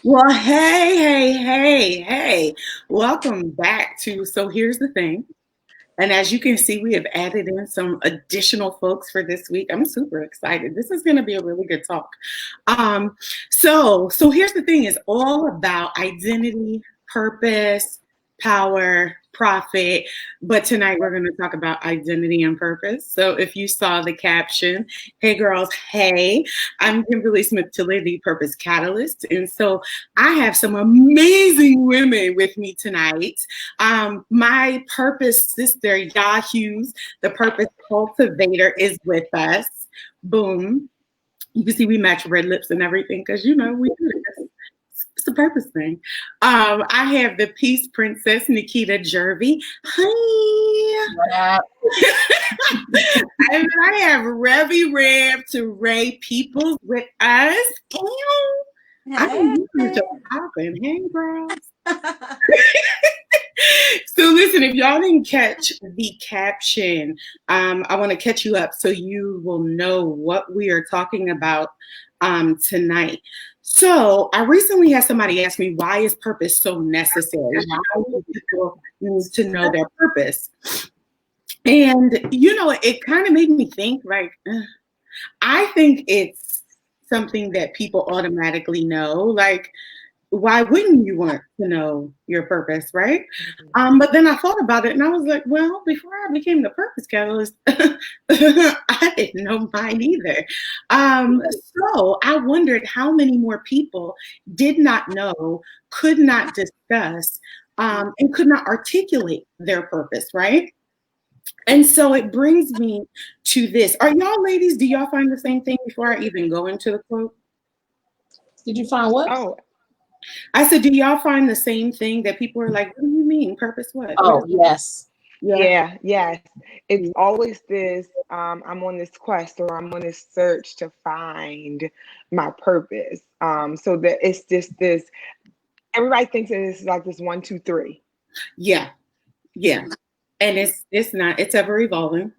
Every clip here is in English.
Well, hey. Welcome back to So Here's the Thing. And as you can see, we have added in some additional folks for this week. I'm super excited. This is going to be a really good talk. So here's the thing: is all about identity, purpose, power, profit. But tonight we're going to talk about identity and purpose. So if you saw the caption, hey girls, hey, I'm Kimberly Smith Tiller, the Purpose Catalyst. And so I have some amazing women with me tonight. My purpose sister, Hughes, the Purpose Cultivator, is with us. Boom. You can see we match red lips and everything because, we do it. It's the purpose thing. I have the Peace Princess, Nikkita Jervy. Hi. And I have Revvy TaRae Peoples with us. Hey, girls. So listen, if y'all didn't catch the caption, I want to catch you up so you will know what we are talking about tonight. So I recently had somebody ask me, why is purpose so necessary? Why do people need to know their purpose? And, it kind of made me think, I think it's something that people automatically know. Like, why wouldn't you want to know your purpose, right? But then I thought about it and I was like, well, before I became the Purpose Catalyst, I didn't know mine either. So I wondered how many more people did not know, could not discuss, and could not articulate their purpose, right? And so it brings me to this. Are y'all ladies, do y'all find the same thing before I even go into the quote? Did you find what? Oh, I said, do y'all find the same thing that people are like, what do you mean? Purpose what? Oh, yes. Yeah, yes. It's always this, I'm on this quest or I'm on this search to find my purpose. So that it's just this, everybody thinks it's like this 1, 2, 3. Yeah. And it's not, it's ever evolving.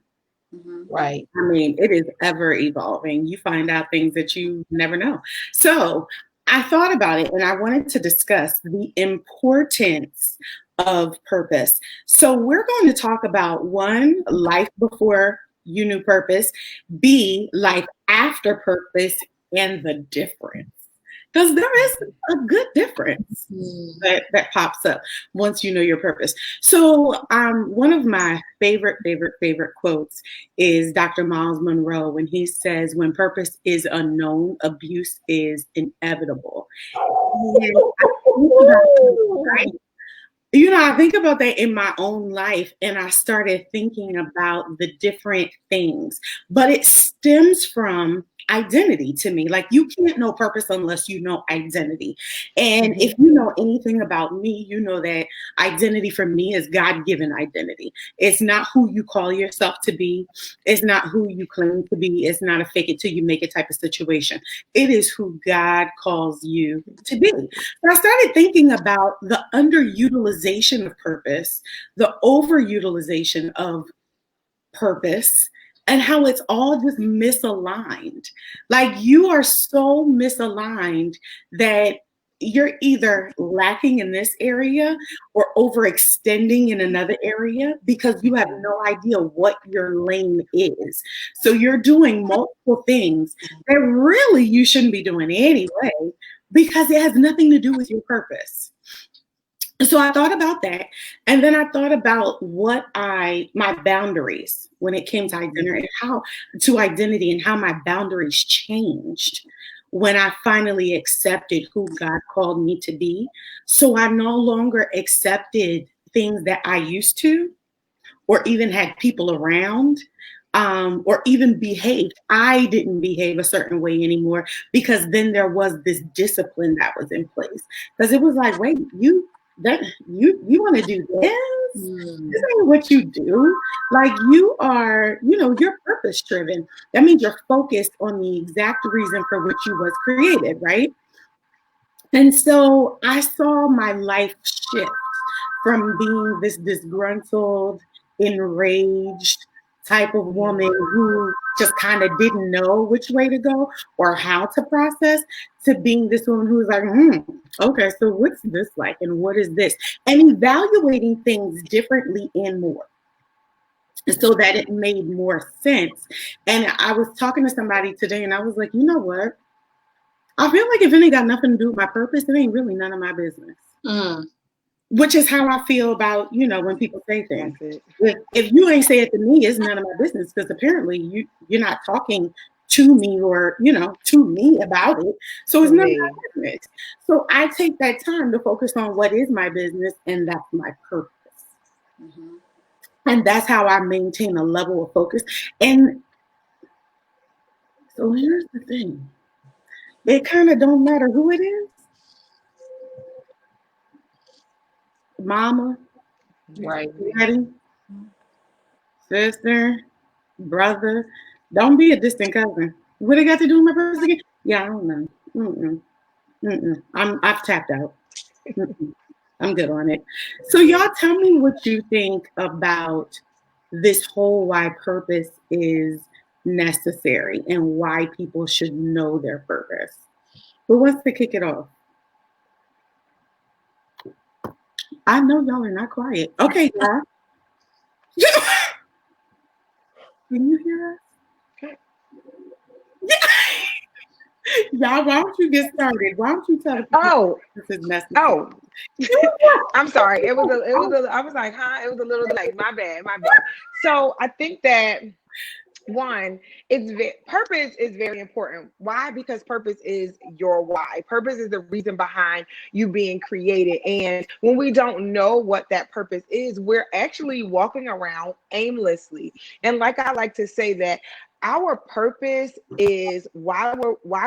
Right. I mean, it is ever evolving. You find out things that you never know. So I thought about it and I wanted to discuss the importance of purpose. So we're going to talk about 1, life before you knew purpose, B, life after purpose, and the difference. Because there is a good difference that pops up once you know your purpose. So one of my favorite quotes is Dr. Miles Monroe when he says, when purpose is unknown, abuse is inevitable. And I think about that in my own life and I started thinking about the different things, but it stems from identity to me. Like, you can't know purpose unless you know identity. And if you know anything about me, you know that identity for me is God-given identity. It's not who you call yourself to be. It's not who you claim to be. It's not a fake it till you make it type of situation. It is who God calls you to be. So I started thinking about the underutilization of purpose, the overutilization of purpose, and how it's all just misaligned. Like, you are so misaligned that you're either lacking in this area or overextending in another area because you have no idea what your lane is. So you're doing multiple things that really you shouldn't be doing anyway because it has nothing to do with your purpose. So I thought about that. And then I thought about my boundaries when it came to identity and how my boundaries changed when I finally accepted who God called me to be. So I no longer accepted things that I used to, or even had people around, or even behaved. I didn't behave a certain way anymore because then there was this discipline that was in place. Because it was like, wait, you want to do this? This ain't what you do. Like, you are, you're purpose driven. That means you're focused on the exact reason for which you was created, right? And so I saw my life shift from being this disgruntled, enraged, type of woman who just kind of didn't know which way to go or how to process, to being this woman who's like, okay, so what's this like and what is this? And evaluating things differently and more, so that it made more sense. And I was talking to somebody today and I was like, you know what? I feel like if it ain't got nothing to do with my purpose, it ain't really none of my business. Which is how I feel about, when people say things. If you ain't say it to me, it's none of my business, because apparently you're not talking to me or, to me about it. So it's none of my business. So I take that time to focus on what is my business, and that's my purpose. Mm-hmm. And that's how I maintain a level of focus. And so here's the thing. It kind of don't matter who it is. Mama, right, daddy, sister, brother. Don't be a distant cousin. What it got to do with my purpose again? Yeah, I don't know. I've tapped out. I'm good on it. So y'all tell me what you think about this whole why purpose is necessary and why people should know their purpose. Who wants to kick it off? I know y'all are not quiet. Okay, y'all. Can you hear us? Y'all, why don't you get started? Why don't you tell us this is necessary? I'm sorry. It was I was like, huh? It was a little like, my bad. So I think that one, purpose is very important. Why? Because purpose is your why. Purpose is the reason behind you being created. And when we don't know what that purpose is, we're actually walking around aimlessly. And like I like to say that our purpose is why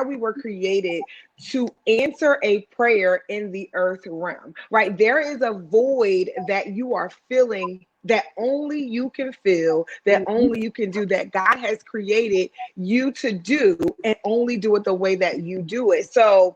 we were created, to answer a prayer in the earth realm, right? There is a void that you are feeling, that only you can feel, that only you can do, that God has created you to do, and only do it the way that you do it. So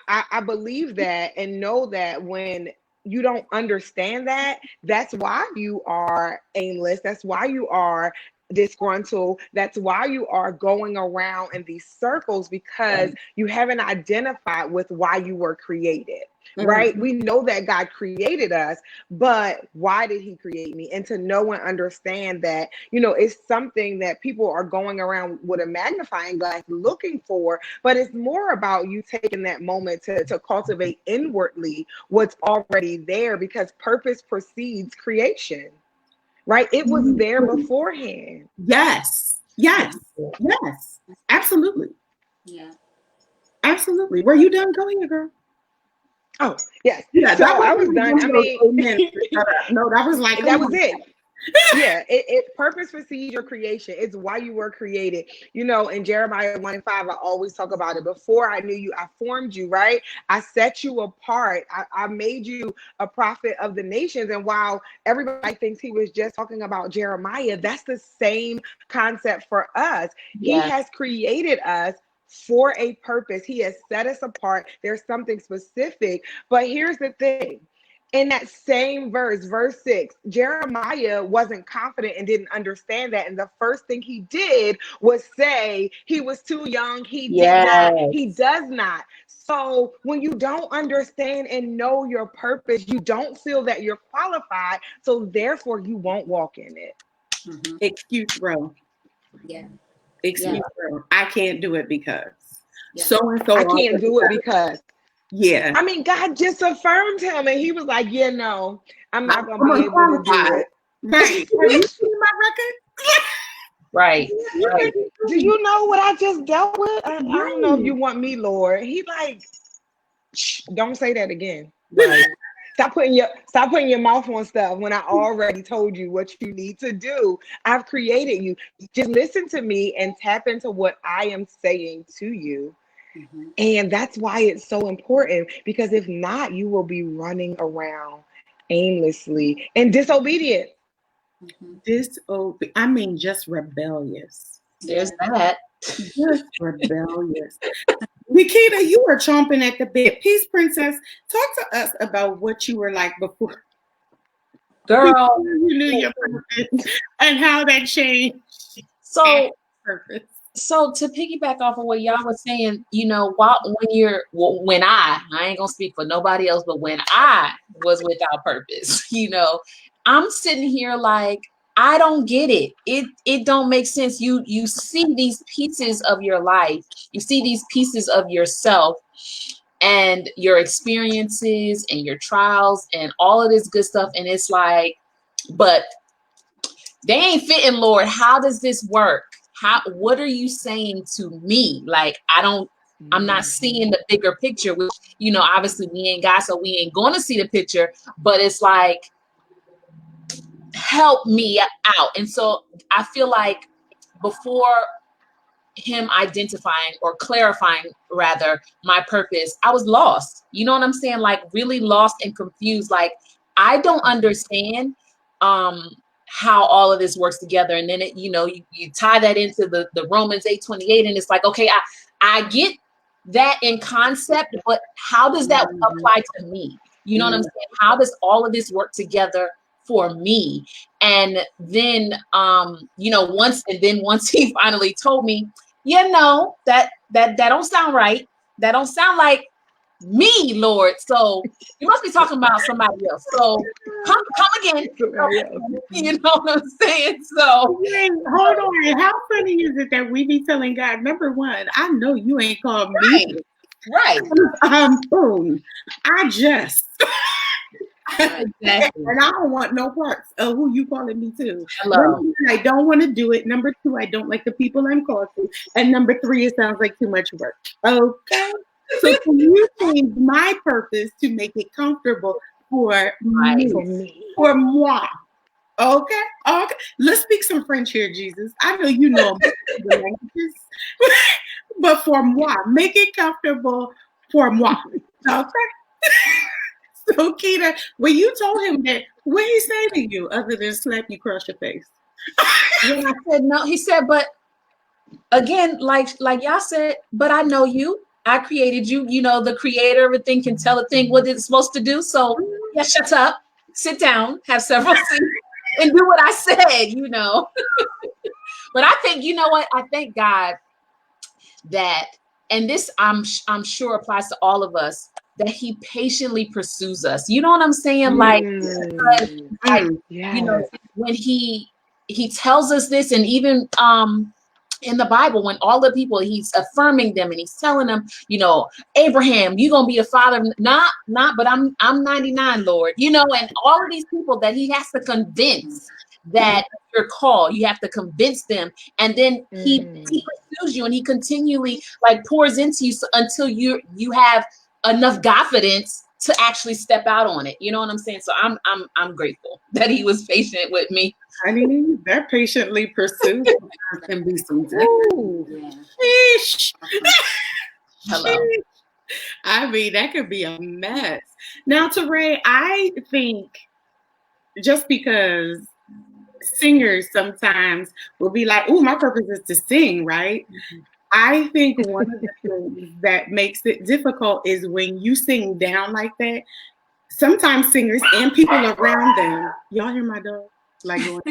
I believe that and know that when you don't understand that, that's why you are aimless. That's why you are disgruntled. That's why you are going around in these circles, because you haven't identified with why you were created. Right? We know that God created us, but why did he create me? And to know and understand that, it's something that people are going around with a magnifying glass looking for, but it's more about you taking that moment to cultivate inwardly what's already there, because purpose precedes creation, right? It was there beforehand. Yes. Absolutely. Yeah. Absolutely. Were you done? Go ahead, girl. Oh, yes. Yeah, so I was done. I mean, no, that was it. Yeah, purpose precedes your creation. It's why you were created. In Jeremiah 1:5, I always talk about it. Before I knew you, I formed you, right? I set you apart. I made you a prophet of the nations. And while everybody thinks he was just talking about Jeremiah, that's the same concept for us. Yes. He has created us for a purpose. He has set us apart. There's something specific. But here's the thing. In that same verse 6, Jeremiah wasn't confident and didn't understand that. And the first thing he did was say he was too young. He did not. He does not. So when you don't understand and know your purpose, you don't feel that you're qualified. So therefore, you won't walk in it. Excuse, bro. Yeah. Excuse, bro. I can't do it because so and so. I can't do it because. Yeah. I mean, God just affirmed him, and he was like, yeah, no, I'm not going to be able to do it. Right. Have you seen my record? Right. Do you know what I just dealt with? I don't know if you want me, Lord. He like, shh, don't say that again. Right. Stop putting your mouth on stuff when I already told you what you need to do. I've created you. Just listen to me and tap into what I am saying to you. And that's why it's so important, because if not, you will be running around aimlessly and disobedient. Just rebellious. There's that. Just rebellious. Nikkita, you were chomping at the bit. Peace Princess, talk to us about what you were like before. Girl. You knew your purpose and how that changed So purpose. So to piggyback off of what y'all was saying, when I ain't gonna speak for nobody else, but when I was without purpose, I'm sitting here like, I don't get it. It don't make sense. You see these pieces of your life, you see these pieces of yourself and your experiences and your trials and all of this good stuff. And it's like, but they ain't fitting, Lord. How does this work? What are you saying to me? Like, I'm not seeing the bigger picture, which, obviously we ain't God, so we ain't going to see the picture, but it's like, help me out. And so I feel like before him identifying or clarifying rather my purpose, I was lost. You know what I'm saying? Like really lost and confused. Like I don't understand how all of this works together. And then you tie that into the Romans 8:28, and it's like, okay, I get that in concept, but how does that apply to me? You know what I'm saying? How does all of this work together for me? And then once he finally told me, that don't sound right. That don't sound like me, Lord. So you must be talking about somebody else. So come again. You know what I'm saying? So wait, hold on. How funny is it that we be telling God, number one, I know you ain't called me. Right. Boom. I just exactly. And I don't want no parts of who you calling me to. Hello. I don't want to do it. Number two, I don't like the people I'm called to. And number three, it sounds like too much work. Okay. So can you change my purpose to make it comfortable for me? For moi. Okay. Okay. Let's speak some French here, Jesus. I know you know the languages. But for moi, make it comfortable for moi. Okay. So, Kita, when you told him that, what did he say to you other than slap you across your face? When I said no, he said, but again, like y'all said, but I know you. I created you. The creator of a thing can tell a thing what it's supposed to do. So, yeah, shut up, sit down, have several seats, and do what I said, But I think, what? I thank God that, and this I'm sure applies to all of us, that he patiently pursues us. You know what I'm saying? When he tells us this, and even in the Bible, when all the people, he's affirming them and he's telling them, Abraham, you're gonna be a father. Not, but I'm 99, Lord. And all of these people that he has to convince that you're called, you have to convince them, and then he pursues you and he continually pours into you until you have enough confidence to actually step out on it. You know what I'm saying? So I'm grateful that he was patient with me. I mean, that patiently pursued can be some Hello. I mean, that could be a mess. Now, TaRae, I think just because singers sometimes will be like, "Oh, my purpose is to sing," right? Mm-hmm. I think one of the things that makes it difficult is when you sing down like that. Sometimes singers and people around them, y'all hear my dog? Sometimes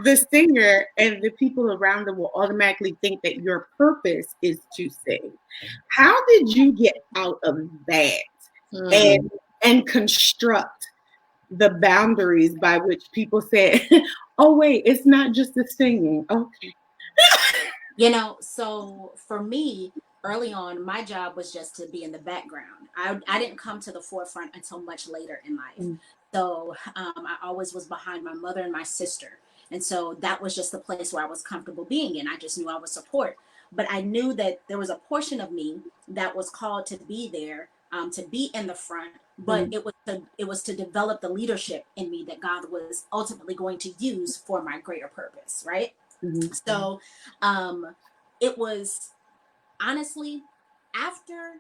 the singer and the people around them will automatically think that your purpose is to sing. How did you get out of that and construct the boundaries by which people say, "Oh wait, it's not just the singing"? Okay. So for me, early on, my job was just to be in the background. I didn't come to the forefront until much later in life. So I always was behind my mother and my sister. And so that was just the place where I was comfortable being in. I just knew I would support. But I knew that there was a portion of me that was called to be there, to be in the front. But it was to develop the leadership in me that God was ultimately going to use for my greater purpose, right? Mm-hmm. So it was honestly after,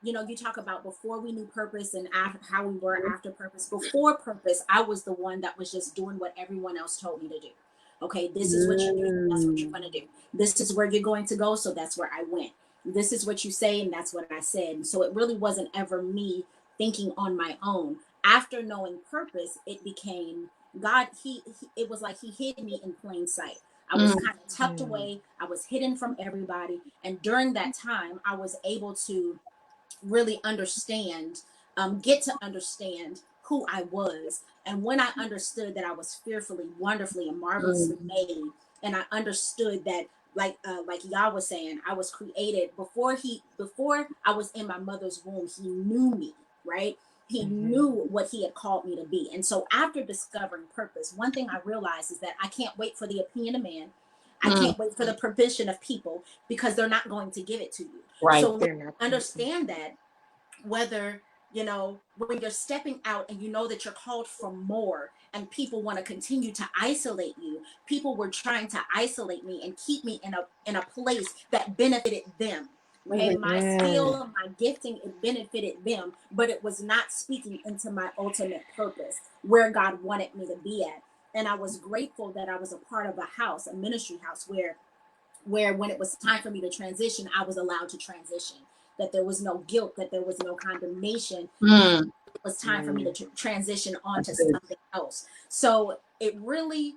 you talk about before we knew purpose and how we were after purpose. Before purpose, I was the one that was just doing what everyone else told me to do. Okay, this is what you do, that's what you're going to do. This is where you're going to go, so that's where I went. This is what you say, and that's what I said. And so it really wasn't ever me thinking on my own. after knowing purpose, it became God. It was like he hid me in plain sight. I was kind of tucked away. I was hidden from everybody. And during that time, I was able to really understand, get to understand who I was. And when I understood that I was fearfully, wonderfully, and marvelously made, and I understood that, like Yah was saying, I was created before I was in my mother's womb. He knew me, right? He knew what he had called me to be. And so after discovering purpose, one thing I realized is that I can't wait for the opinion of man. I can't wait for the provision of people, because they're not going to give it to you. Right. So understand that whether, when you're stepping out and you know that you're called for more, and people want to continue to isolate you, people were trying to isolate me and keep me in a place that benefited them. Okay, my skill, my gifting, it benefited them, but it was not speaking into my ultimate purpose, where God wanted me to be at. And I was grateful that I was a part of a house, a ministry house, where when it was time for me to transition, I was allowed to transition. That there was no guilt, that there was no condemnation. It was time for me to transition onto something else. So it really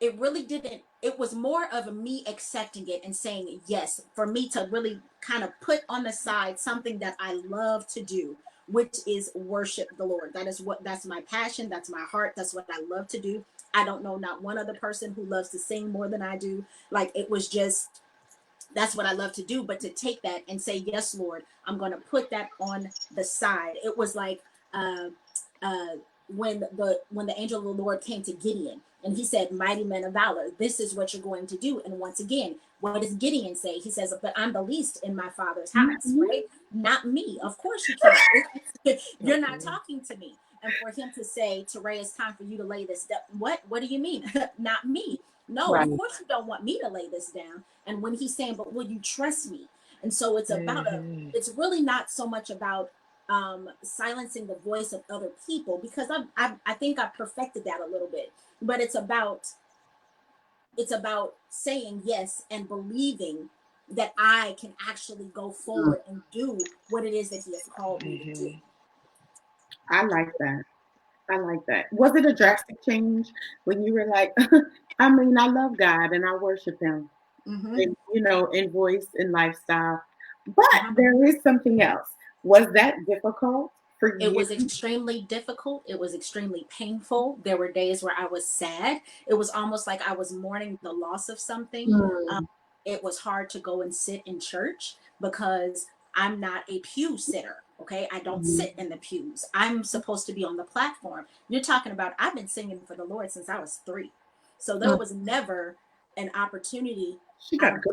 didn't, it was more of me accepting it and saying yes, for me to really kind of put on the side something that I love to do, which is worship the Lord. That's my passion. That's my heart. That's what I love to do. I don't know not one other person who loves to sing more than I do. Like, it was just, that's what I love to do. But to take that and say, yes, Lord, I'm going to put that on the side. It was like when the angel of the Lord came to Gideon and he said, mighty men of valor, this is what you're going to do. And once again, what does Gideon say? He says, but I'm the least in my father's house, right? Not me. Of course you can't. You're not talking to me. And for him to say, TaRae, it's time for you to lay this down. What do you mean? Not me. No, of course you don't want me to lay this down. And when he's saying, but will you trust me? And so it's about it's really not so much about silencing the voice of other people, because I think I've perfected that a little bit, but it's about saying yes and believing that I can actually go forward and do what it is that he has called me to do. I like that. Was it a drastic change when you were like, I mean, I love God and I worship him, and, in voice and lifestyle, but there is something else. Was that difficult for you? It was extremely difficult. It was extremely painful. There were days where I was sad. It was almost like I was mourning the loss of something. It was hard to go and sit in church because I'm not a pew sitter. Okay, I don't sit in the pews. I'm supposed to be on the platform. You're talking about, I've been singing for the Lord since I was 3. So there was never an opportunity.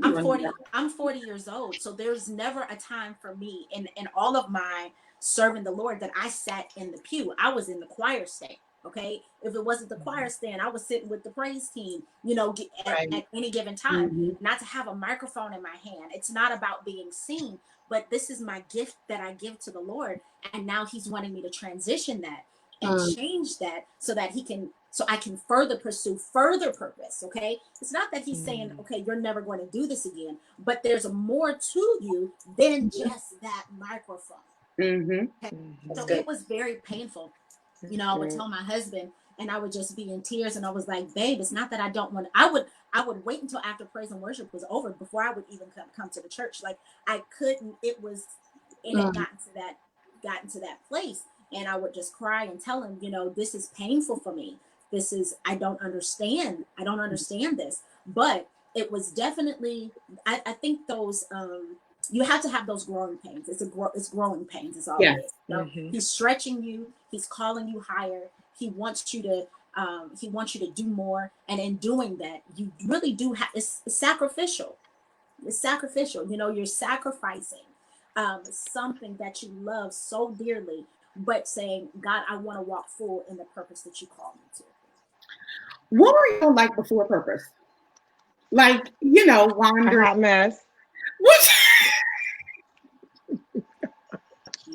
I'm 40 years old. So there's never a time for me in all of my serving the Lord that I sat in the pew. I was in the choir stand. Okay. If it wasn't the choir stand, I was sitting with the praise team, at any given time, not to have a microphone in my hand. It's not about being seen, but this is my gift that I give to the Lord. And now he's wanting me to transition that and change that so that I can further pursue further purpose. Okay. It's not that he's saying, okay, you're never going to do this again, but there's more to you than just that microphone. Okay? So it was very painful. I would tell my husband and I would just be in tears, and I was like, babe, it's not that I don't want to. I would wait until after praise and worship was over before I would even come to the church. Like, I couldn't, it had gotten to that place. And I would just cry and tell him, this is painful for me. I don't understand this. But it was definitely, I think those, you have to have those growing pains. It's growing pains. It's all it is. He's stretching you. He's calling you higher. He wants you to do more. And in doing that, you really do have, it's sacrificial. It's sacrificial. You're sacrificing something that you love so dearly, but saying, God, I want to walk full in the purpose that you call me to. What were you like before purpose? Like, wandering. A hot mess. What?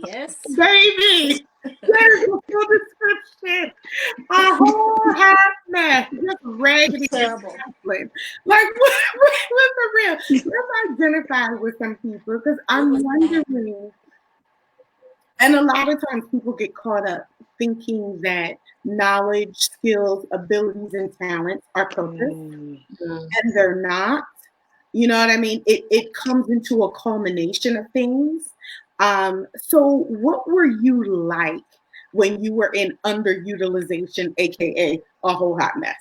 Yes. Baby. There's a full description. A whole half mess. Just raggedy. Terrible. Like, what's the real? Let's identify with some people, because I'm wondering, And a lot of times people get caught up thinking that knowledge, skills, abilities, and talents are purpose, and they're not. You know what I mean? It comes into a culmination of things. So what were you like when you were in underutilization, aka a whole hot mess?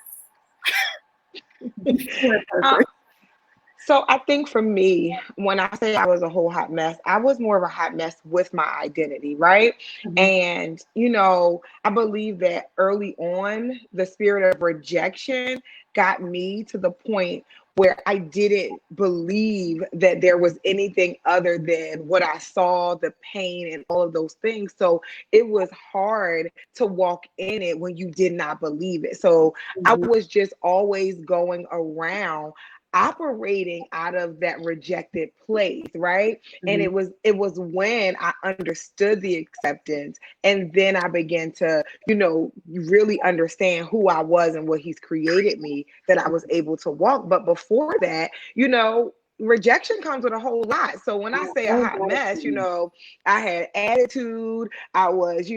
So I think for me, when I say I was a whole hot mess, I was more of a hot mess with my identity, right? And, I believe that early on, the spirit of rejection got me to the point where I didn't believe that there was anything other than what I saw, the pain and all of those things. So it was hard to walk in it when you did not believe it. So I was just always going around operating out of that rejected place, right? And it was when I understood the acceptance, and then I began to really understand who I was and what he's created me, that I was able to walk. But before that, rejection comes with a whole lot. So when I say a hot mess, I had attitude. I was,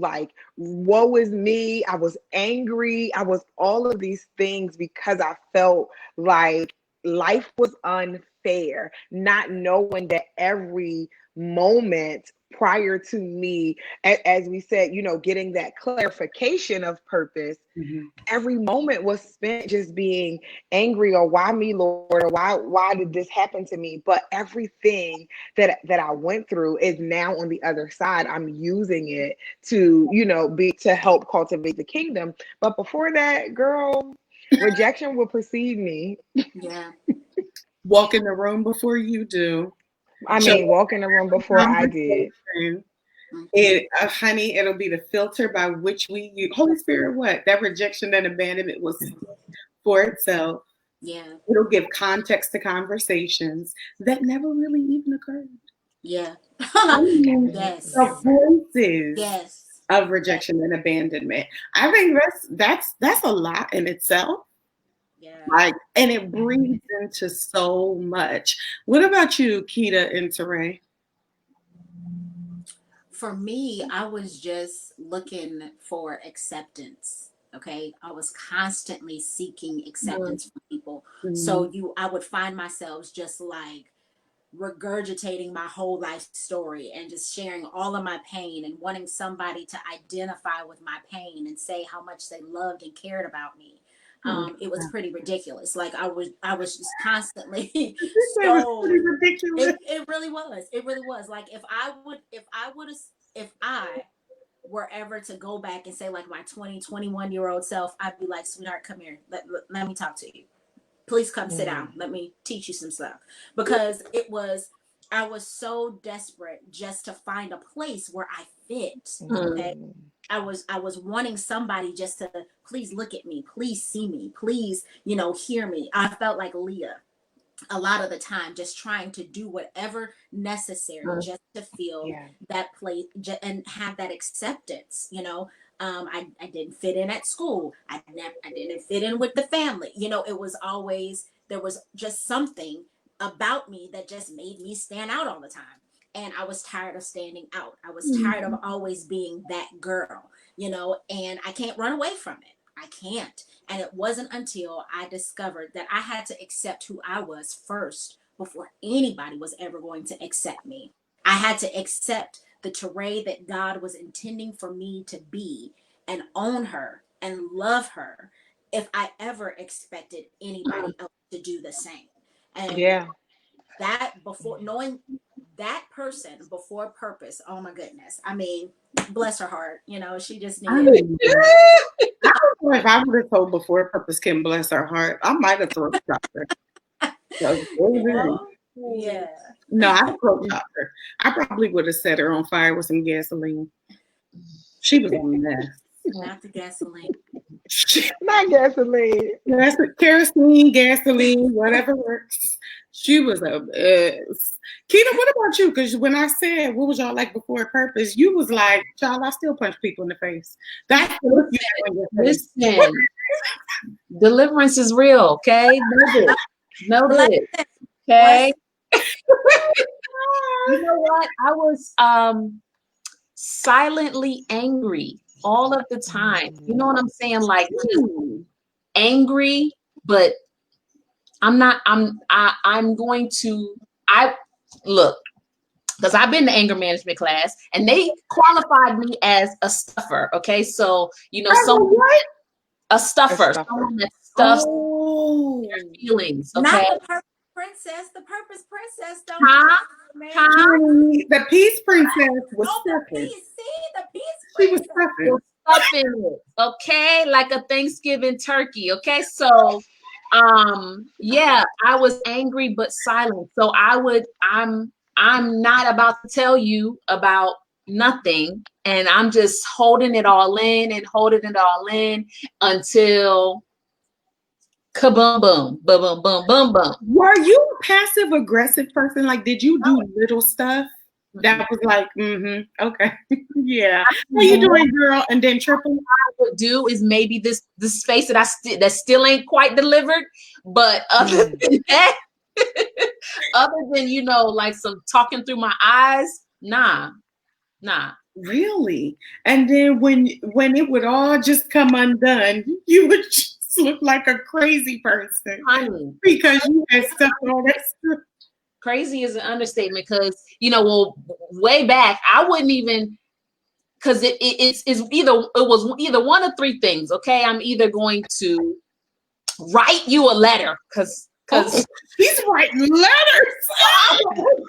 like, woe is me. I was angry. I was all of these things because I felt like life was unfair, not knowing that every moment prior to me, as we said, getting that clarification of purpose, every moment was spent just being angry, or why me, Lord, or why did this happen to me? But everything that I went through is now on the other side. I'm using it to, to help cultivate the kingdom. But before that, girl, rejection will precede me. Yeah. Walk in the room before you do. Walk in the room before I did. Honey, it'll be the filter by which we use. Holy Spirit, what? That rejection and abandonment was for itself. Yeah. It'll give context to conversations that never really even occurred. Yeah. Yes. The voices of rejection and abandonment. I think that's a lot in itself. Yeah. And it breathes into so much. What about you, Nikkita and TaRae? For me, I was just looking for acceptance. Okay. I was constantly seeking acceptance from people. So I would find myself just like regurgitating my whole life story and just sharing all of my pain and wanting somebody to identify with my pain and say how much they loved and cared about me. It was pretty ridiculous. Like I was just constantly so ridiculous. It really was. Like if I were ever to go back and say like my 21-year-old self, I'd be like, sweetheart, come here. Let me talk to you. Please come sit down. Let me teach you some stuff. Because I was so desperate just to find a place where I fit. Okay. I was wanting somebody just to please look at me, please see me, please, hear me. I felt like Leah a lot of the time, just trying to do whatever necessary just to feel that place and have that acceptance. I didn't fit in at school. I didn't fit in with the family. It was always, there was just something about me that just made me stand out all the time. And I was tired of standing out. I was tired of always being that girl, and I can't run away from it. I can't. And it wasn't until I discovered that I had to accept who I was first before anybody was ever going to accept me. I had to accept the TaRae that God was intending for me to be and own her and love her if I ever expected anybody else to do the same. And that, before knowing that person before purpose, oh my goodness. I mean, bless her heart. She just needed if I would have told before purpose can bless her heart, I might have throat chopped her. Yeah. No, I throat chopped her. I probably would have set her on fire with some gasoline. She was a mess. Not the gasoline. Not gasoline. Kerosene, gasoline, whatever works. She was a mess. Nikkita, what about you? Because when I said, what was y'all like before purpose? You was like, child, I still punch people in the face. That's listen. Deliverance is real, okay? Know this. Okay. You know what? I was silently angry all of the time. You know what I'm saying? Like just angry, but I'm going to, look, because I've been to anger management class and they qualified me as a stuffer. Okay. So, you know, a stuffer, someone that stuffs their feelings. Okay. Not the purpose princess. The purpose princess don't The peace princess was stuffing. The peace She was princess. stuffing it, okay, like a Thanksgiving turkey. Okay, so yeah, I was angry but silent. So I'm not about to tell you about nothing, and I'm just holding it all in until kaboom boom boom boom boom boom boom. Were you a passive aggressive person? Like, did you do little stuff that was like, okay, yeah, how you doing, girl? And then triple. What I would do is maybe this space that still ain't quite delivered, but other than that, other than, you know, like some talking through my eyes, nah. Really? And then when it would all just come undone, you would just look like a crazy person, honey, because you had stuff all that stuff. Crazy is an understatement, because, you know, well, way back, I wouldn't even, because it was either one of three things. Okay, I'm either going to write you a letter, because he's writing letters.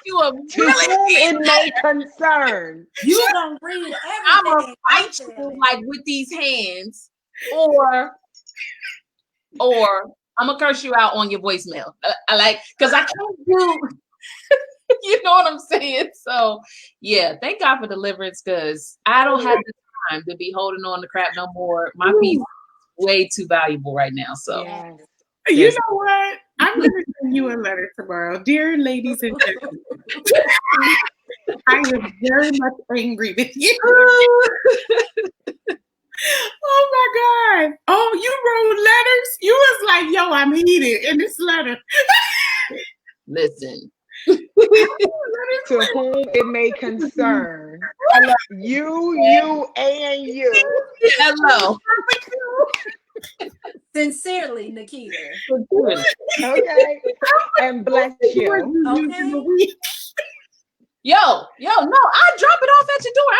You a really it may concern. You gonna read everything. I'm gonna write you like with these hands, or I'm gonna curse you out on your voicemail. Because I can't do. You know what I'm saying? So yeah, thank God for deliverance, because I don't have the time to be holding on to crap no more. My peace is way too valuable right now. So you know what? I'm going to send you a letter tomorrow. Dear ladies and gentlemen, I am very much angry with you. Oh my God. Oh, you wrote letters? You was like, yo, I'm heated in this letter. Listen. To whom it may concern. You, and you. Hello. Sincerely, Nikkita. Okay. And bless you. Okay. Yo, no, I drop it off at your door.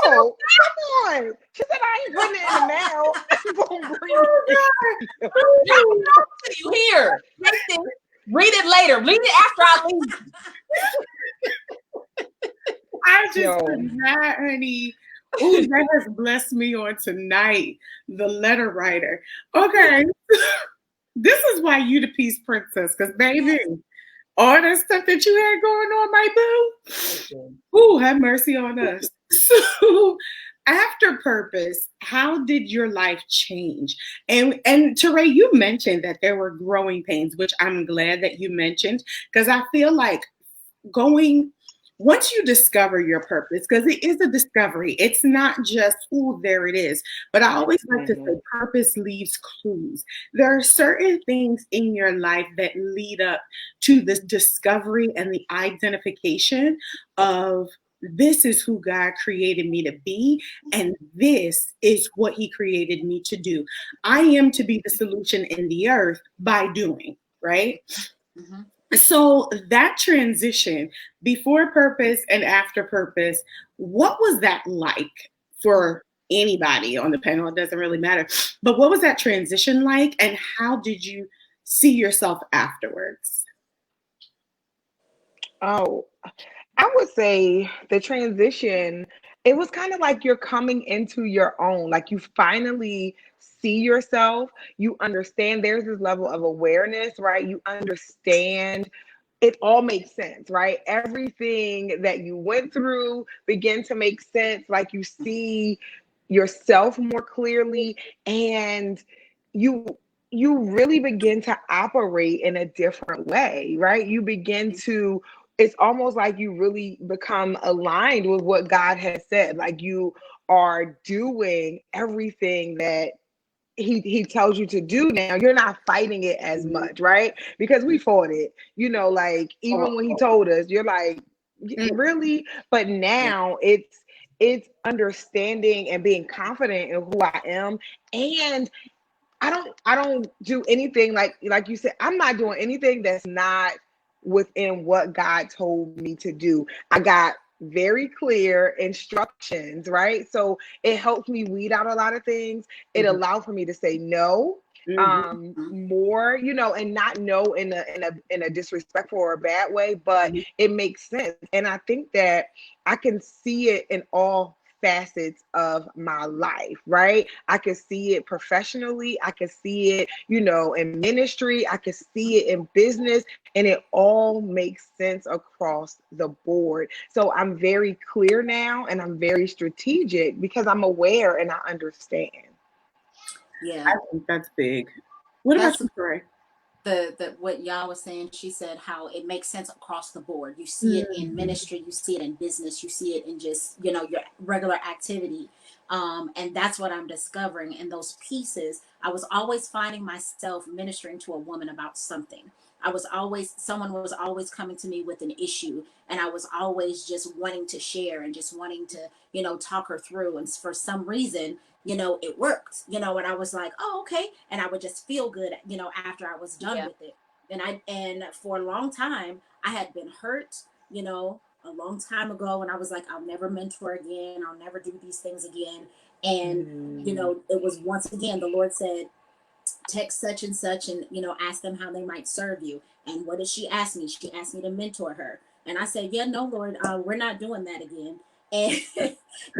Oh, come on. She said I ain't putting it in the mail. You here. Read it later. Read it after I leave. I just could not, honey. Ooh, that has blessed me on tonight. The letter writer. Okay. This is why you the peace princess, because baby, all that stuff that you had going on, my boo. Ooh, have mercy on us. So after Purpose, how did your life change? And TaRae, you mentioned that there were growing pains, which I'm glad that you mentioned, because I feel like once you discover your purpose, because it is a discovery, it's not just, oh, there it is. But I always like to say purpose leaves clues. There are certain things in your life that lead up to this discovery and the identification of, this is who God created me to be, and this is what He created me to do. I am to be the solution in the earth by doing, right? Mm-hmm. So that transition before Purpose and after Purpose, what was that like for anybody on the panel? It doesn't really matter. But what was that transition like, and how did you see yourself afterwards? Oh, I would say the transition, it was kind of like you're coming into your own, like you finally see yourself, you understand there's this level of awareness, right? You understand, it all makes sense, right? Everything that you went through begin to make sense, like you see yourself more clearly, and you really begin to operate in a different way, right? You begin to, it's almost like you really become aligned with what God has said. Like you are doing everything that he tells you to do now. You're not fighting it as much, right? Because we fought it, you know, like even when he told us, you're like, really. But now it's understanding and being confident in who I am. And I don't do anything like you said. I'm not doing anything that's not within what God told me to do. I got very clear instructions, right? So it helps me weed out a lot of things. It allows for me to say no more, and not no in a disrespectful or a bad way, but it makes sense. And I think that I can see it in all facets of my life, right? I can see it professionally, I can see it, in ministry, I can see it in business, and it all makes sense across the board. So I'm very clear now, and I'm very strategic because I'm aware and I understand. Yeah, I think that's big. What about you, TaRae? the what y'all was saying, she said how it makes sense across the board. You see it in ministry, you see it in business, you see it in just your regular activity, and that's what I'm discovering in those pieces. I was always finding myself ministering to a woman about something. Someone was always coming to me with an issue, and I was always just wanting to share and just wanting to talk her through. And for some reason, it worked, and I was like, oh, okay. And I would just feel good, after I was done with it. And for a long time, I had been hurt, a long time ago. And I was like, I'll never mentor again. I'll never do these things again. And, it was once again, the Lord said, text such and such and, ask them how they might serve you. And what did she ask me? She asked me to mentor her. And I said, yeah, no, Lord, we're not doing that again. And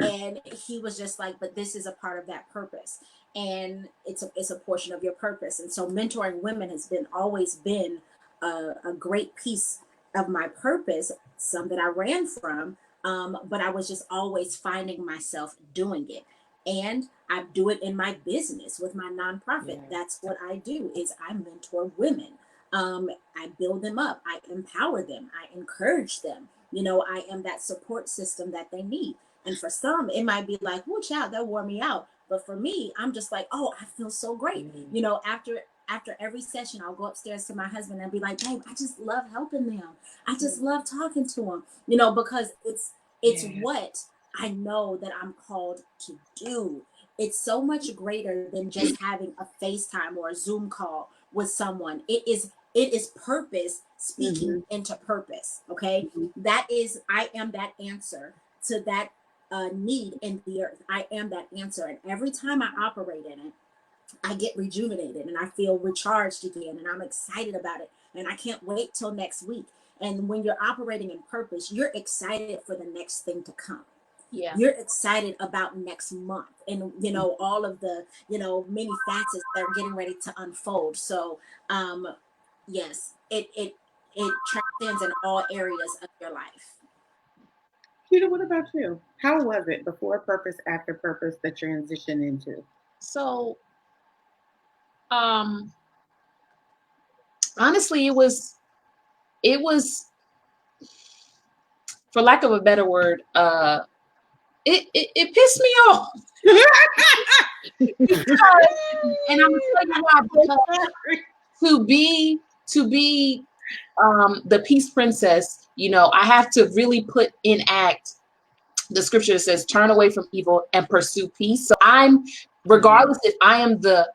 and he was just like, but this is a part of that purpose, and it's a portion of your purpose. And so mentoring women has always been a great piece of my purpose, some that I ran from, but I was just always finding myself doing it. And I do it in my business with my nonprofit. That's what I do, is I mentor women. I build them up, I empower them, I encourage them. I am that support system that they need. And for some, it might be like, oh, child, that wore me out. But for me, I'm just like, oh, I feel so great. After every session, I'll go upstairs to my husband and be like, babe, I just love helping them. I just love talking to them, because it's what I know that I'm called to do. It's so much greater than just having a FaceTime or a Zoom call with someone. It is purpose speaking into purpose. Okay. I am that answer to that need in the earth. I am that answer. And every time I operate in it, I get rejuvenated and I feel recharged again, and I'm excited about it. And I can't wait till next week. And when you're operating in purpose, you're excited for the next thing to come. Yeah. You're excited about next month and all of the many facets that are getting ready to unfold. So yes, it transcends in all areas of your life. Keita, what about you? How was it before Purpose, after Purpose, the transition into? So honestly, it was, for lack of a better word, it pissed me off. And I'm gonna tell you why, because to be the Peace Princess, I have to really put in act the scripture that says, turn away from evil and pursue peace. So regardless if I am the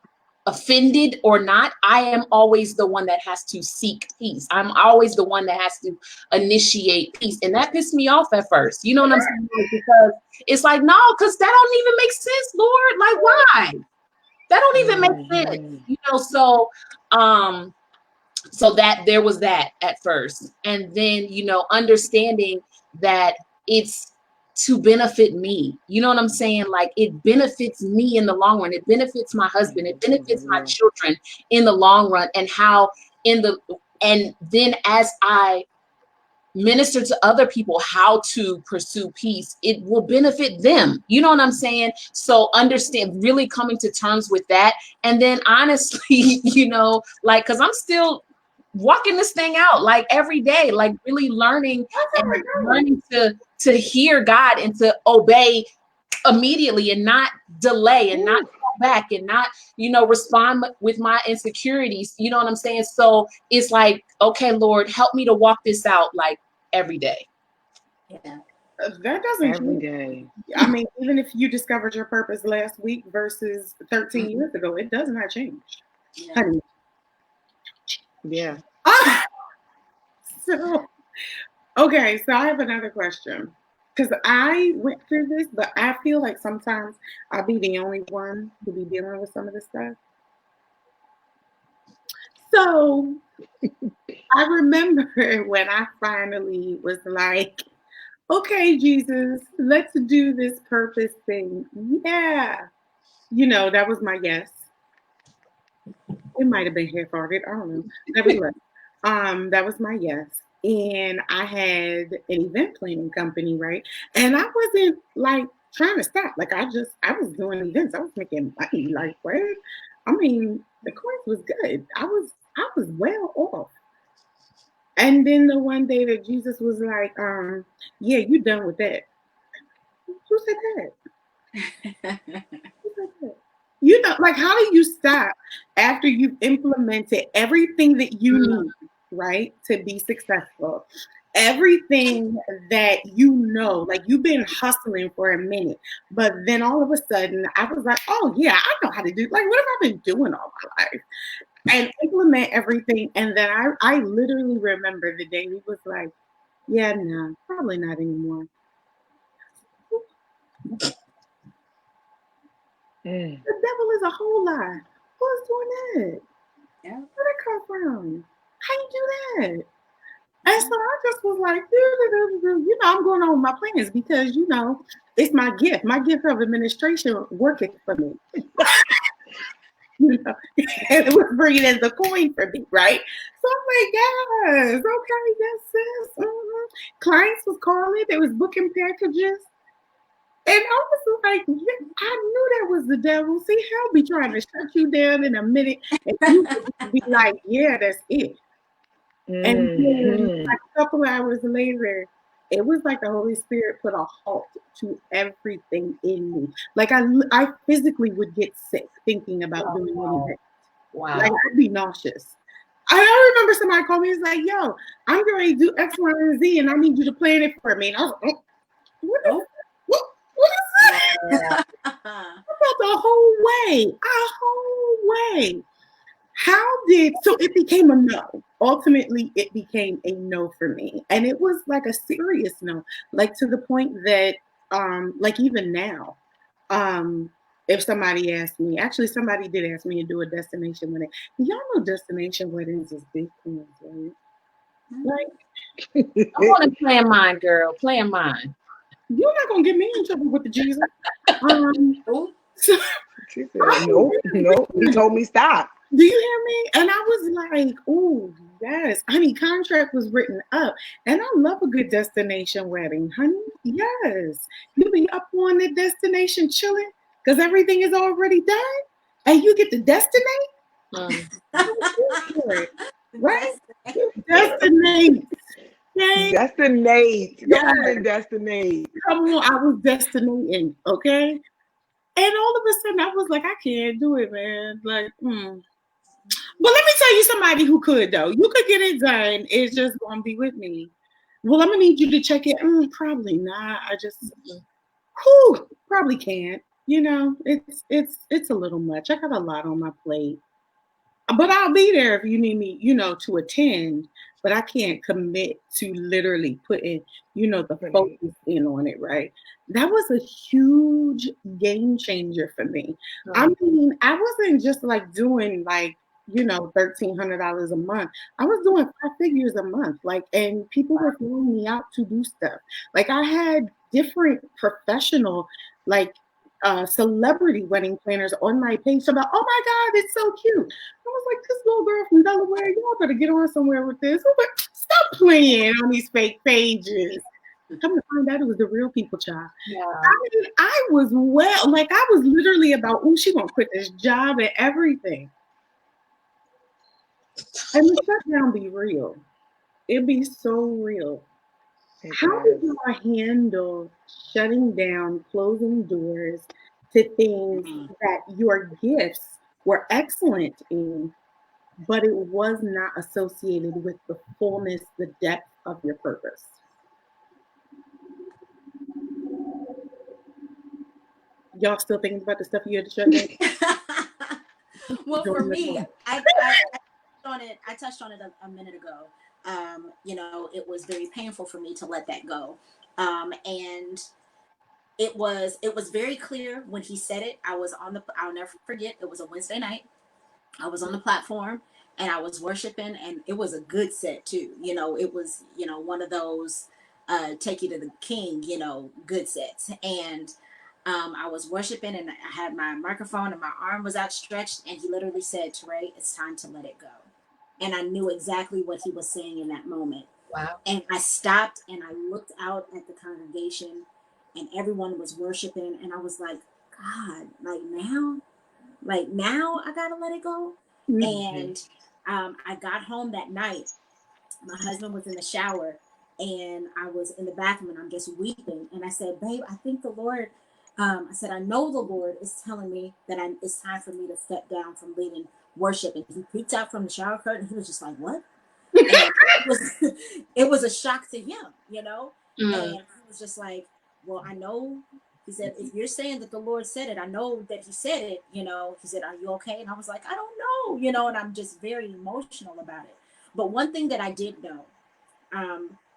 offended or not, I am always the one that has to seek peace. I'm always the one that has to initiate peace. And that pissed me off at first. You know what I'm saying? Because it's like, no, because that don't even make sense, Lord. Like, why? That don't even make sense. So that there was that at first. And then, understanding that it's to benefit me. You know what I'm saying? Like, it benefits me in the long run. It benefits my husband. It benefits my children in the long run. And and then as I minister to other people how to pursue peace, it will benefit them. You know what I'm saying? So really coming to terms with that. And then honestly, because I'm still walking this thing out like every day, like really learning to hear God and to obey immediately and not delay and not go back and not, respond with my insecurities. You know what I'm saying? So it's like, okay, Lord, help me to walk this out like every day. Yeah. That doesn't Every change. day. I mean, even if you discovered your purpose last week versus 13 years ago, it does not change. Yeah. Honey. Yeah. So, okay, so I have another question. Because I went through this, but I feel like sometimes I'll be the only one who be dealing with some of this stuff. So I remember when I finally was like, okay, Jesus, let's do this purpose thing. Yeah. You know, that was my yes. It might have been half-hearted. I don't know. Nevertheless, that was my yes. And I had an event planning company, right? And I wasn't like trying to stop. Like I was doing events. I was making money. Like what? I mean, the course was good. I was well off. And then the one day that Jesus was like, yeah, you done with that. Who said that? Who said that? You know, like how do you stop after you've implemented everything that you need, right, to be successful? Everything that you know, like you've been hustling for a minute, but then all of a sudden I was like, oh yeah, I know how to do, like what have I been doing all my life? And implement everything. And then I literally remember the day he was like, yeah, no, probably not anymore. The devil is a whole lie. Who's doing that? Yeah. Where'd that come from? How you do that? And so I just was like, you know, I'm going on with my plans because, you know, it's my gift. My gift of administration working for me. You know, and it was bringing as a coin for me, right? So I'm like, yes, okay, yes, sis. Mm-hmm. Clients was calling, they was booking packages. And I was like, yeah, I knew that was the devil. See, he'll be trying to shut you down in a minute, and you would be like, yeah, that's it. And then like a couple of hours later, it was like the Holy Spirit put a halt to everything in me. Like I physically would get sick thinking about doing anything. Wow. Like I'd be nauseous. I remember somebody called me and was like, yo, I'm going to do X, Y, and Z, and I need you to plan it for me. And I was like, what is that? I felt a whole way. So it became a no. Ultimately, it became a no for me. And it was like a serious no, like to the point that, like even now, if somebody asked me, actually somebody did ask me to do a destination wedding. Y'all know destination weddings is big things, right? Like, I want to plan mine, girl. Plan mine. You're not gonna get me in trouble with the Jesus. So, she said, nope. He told me stop. Do you hear me? And I was like, oh, yes. Honey, contract was written up. And I love a good destination wedding, honey. Yes. You be up on the destination chilling because everything is already done. And you get to destinate. Right? Destinate. Okay? Destinate. Yes. Come on and destinate. Come on, I was destinating, okay? And all of a sudden I was like, I can't do it, man. Like, Well, let me tell you somebody who could, though. You could get it done. It's just going to be with me. Well, I'm going to need you to check it. Probably not. I just, probably can't. You know, it's a little much. I got a lot on my plate. But I'll be there if you need me, you know, to attend. But I can't commit to literally putting, you know, the focus in on it, right? That was a huge game changer for me. I mean, I wasn't just like doing like, you know, $1,300 a month. I was doing 5 figures a month. Like, and people were flying me out to do stuff. Like I had different professional, like celebrity wedding planners on my page. So about, oh my God, it's so cute. I was like, this little girl from Delaware, y'all better get on somewhere with this. Stop playing on these fake pages. Come to find out it was the real people, child. Yeah. I mean, I was I was literally about, she gonna quit this job and everything. And the shutdown be real. It be so real. How did you handle shutting down, closing doors to things that your gifts were excellent in, but it was not associated with the fullness, the depth of your purpose? y'all still thinking about the stuff you had to shut down? Well, for me, I touched on it a minute ago. It was very painful for me to let that go. And it was very clear when he said it. I'll never forget, it was a Wednesday night. I was on the platform and I was worshiping, and it was a good set too. It was, one of those take you to the king, good sets. And I was worshiping and I had my microphone and my arm was outstretched, and he literally said, "TaRae, it's time to let it go." And I knew exactly what he was saying in that moment. Wow. And I stopped and I looked out at the congregation and everyone was worshiping. And I was like, God, now I gotta let it go. Mm-hmm. And I got home that night. My husband was in the shower and I was in the bathroom and I'm just weeping. And I said, babe, I think the Lord, I said, I know the Lord is telling me that it's time for me to step down from leading worship. And he peeked out from the shower curtain and he was just like, what? And it was a shock to him, Mm. And he was just like, well, I know. He said, if you're saying that the Lord said it, I know that he said it, He said, are you okay? And I was like, I don't know, and I'm just very emotional about it. But one thing that I did know,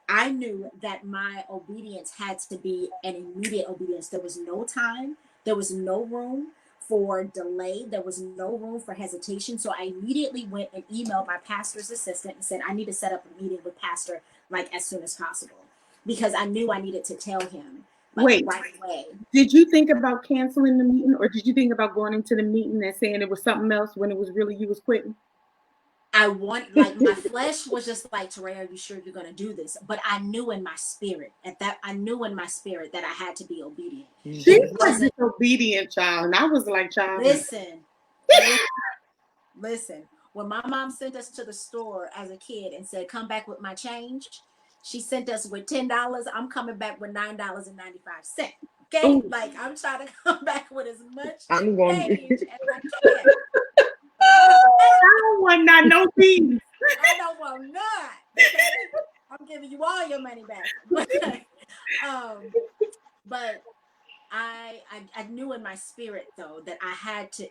I knew that my obedience had to be an immediate obedience. There was no time. There was no room for delay. There was no room for hesitation. So I immediately went and emailed my pastor's assistant and said, I need to set up a meeting with pastor as soon as possible, because I knew I needed to tell him right away. Did you think about canceling the meeting, or did you think about going into the meeting and saying it was something else when it was really you was quitting? My flesh was just like, TaRae, are you sure you're going to do this? But I knew in my spirit that I had to be obedient. She was an obedient child, and I was like, child. Listen. When my mom sent us to the store as a kid and said, come back with my change, she sent us with $10. I'm coming back with $9.95. Okay? Ooh. I'm trying to come back with as much change as I can. I don't want no fees. I don't want none. Okay? I'm giving you all your money back. But I knew in my spirit though that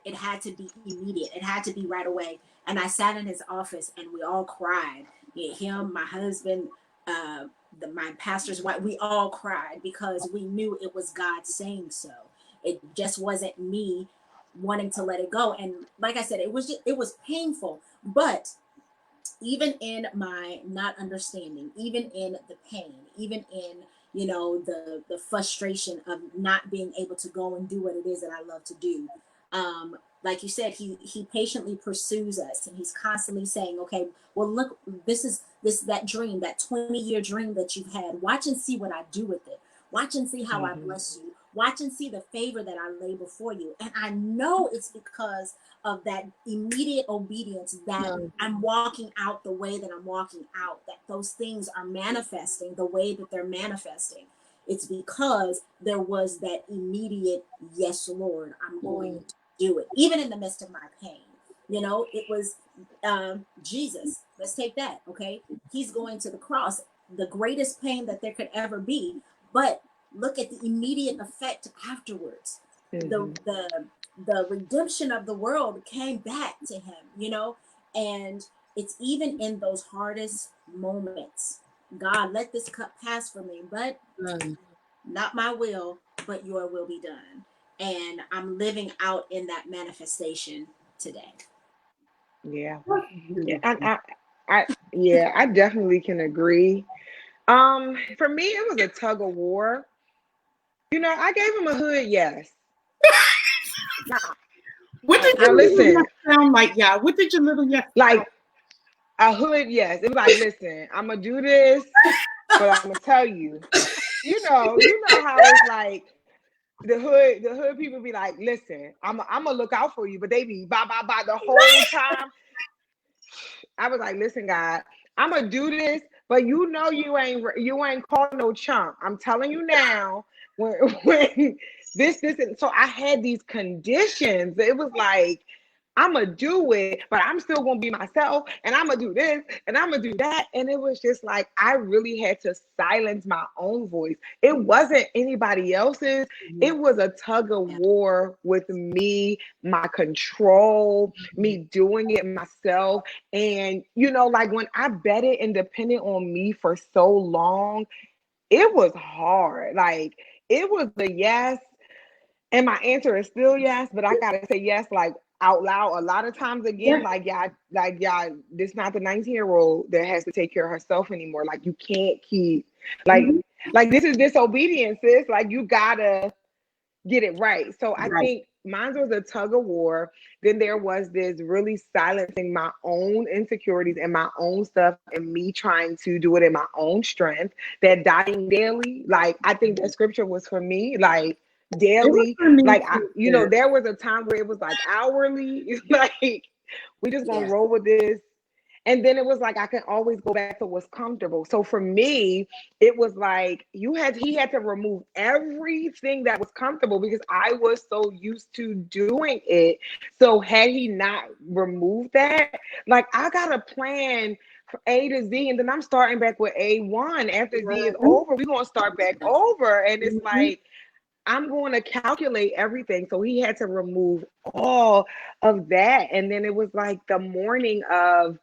it had to be immediate. It had to be right away. And I sat in his office and we all cried. Him, my husband, my pastor's wife, we all cried because we knew it was God saying so. It just wasn't me wanting to let it go. And like I said, it was painful, but even in my not understanding, even in the pain, even in the frustration of not being able to go and do what it is that I love to do, like you said, he patiently pursues us, and he's constantly saying, okay, well, look, this is that dream, that 20-year dream that you've had. Watch and see what I do with it. Watch and see how I bless you. Watch and see the favor that I lay before you. And I know it's because of that immediate obedience that I'm walking out the way that I'm walking out, that those things are manifesting the way that they're manifesting. It's because there was that immediate, yes, Lord, I'm going to do it. Even in the midst of my pain, it was Jesus. Let's take that. Okay. He's going to the cross, the greatest pain that there could ever be. But look at the immediate effect afterwards. The redemption of the world came back to him, and it's even in those hardest moments. God, let this cup pass from me, but not my will, but your will be done. And I'm living out in that manifestation today. Yeah. I definitely can agree. For me, it was a tug of war. I gave him a hood yes. What did your little yes sound like, y'all? What did your little yes like? A hood yes. It was like, listen, I'm gonna do this, but I'm gonna tell you. You know how it's like the hood people be like, listen, I'm gonna look out for you, but they be bye the whole time. I was like, listen, God, I'm gonna do this, but you ain't called no chump. I'm telling you now. When this and so I had these conditions. It was like I'm going to do it, but I'm still going to be myself, and I'm going to do this, and I'm going to do that. And it was just like, I really had to silence my own voice. It wasn't anybody else's. It was a tug of war with me, my control, me doing it myself. And, you know, like when I betted and depended on me for so long, it was hard. Like, it was the yes. And my answer is still yes, but I gotta say yes, like out loud a lot of times again. This not the 19-year-old that has to take care of herself anymore. Like, you can't keep like this is disobedience, sis. Like, you gotta get it right. So I think mine was a tug of war. Then there was this really silencing my own insecurities and my own stuff, and me trying to do it in my own strength. That dying daily, like, I think that scripture was for me, like, daily. Like, you know, there was a time where it was like hourly. Like, we just gonna roll with this. And then it was like, I can always go back to what's comfortable. So for me, it was like, he had to remove everything that was comfortable, because I was so used to doing it. So had he not removed that, like, I got a plan from A to Z, and then I'm starting back with A1. After Z is over, we're going to start back over. And it's like, I'm going to calculate everything. So he had to remove all of that. And then it was like the morning of,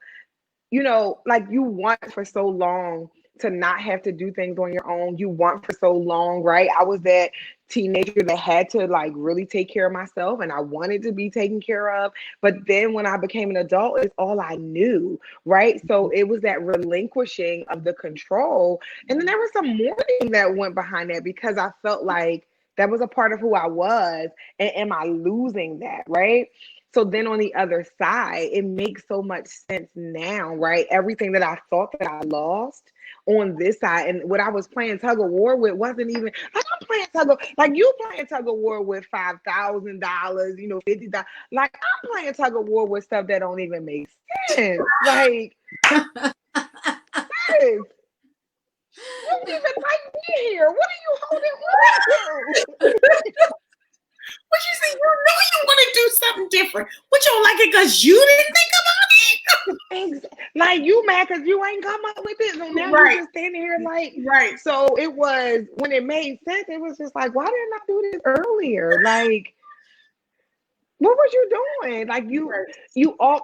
you know, like, you want for so long to not have to do things on your own. You want for so long, right? I was that teenager that had to, like, really take care of myself, and I wanted to be taken care of. But then when I became an adult, it's all I knew, right? So it was that relinquishing of the control. And then there was some mourning that went behind that, because I felt like that was a part of who I was. And am I losing that, right? So then on the other side, it makes so much sense now, right? Everything that I thought that I lost on this side, and what I was playing tug of war with wasn't even like, I'm playing you playing tug of war with $5,000, you know, $50. Like, I'm playing tug of war with stuff that don't even make sense. Like, sis, you don't even like me here. What are you holding on to? But you see, you know you want to do something different. But you don't like it because you didn't think about it. Like, you mad because you ain't come up with it. So now you're just standing here like, So it was, when it made sense, it was just like, why didn't I do this earlier? Like, what was you doing? Like,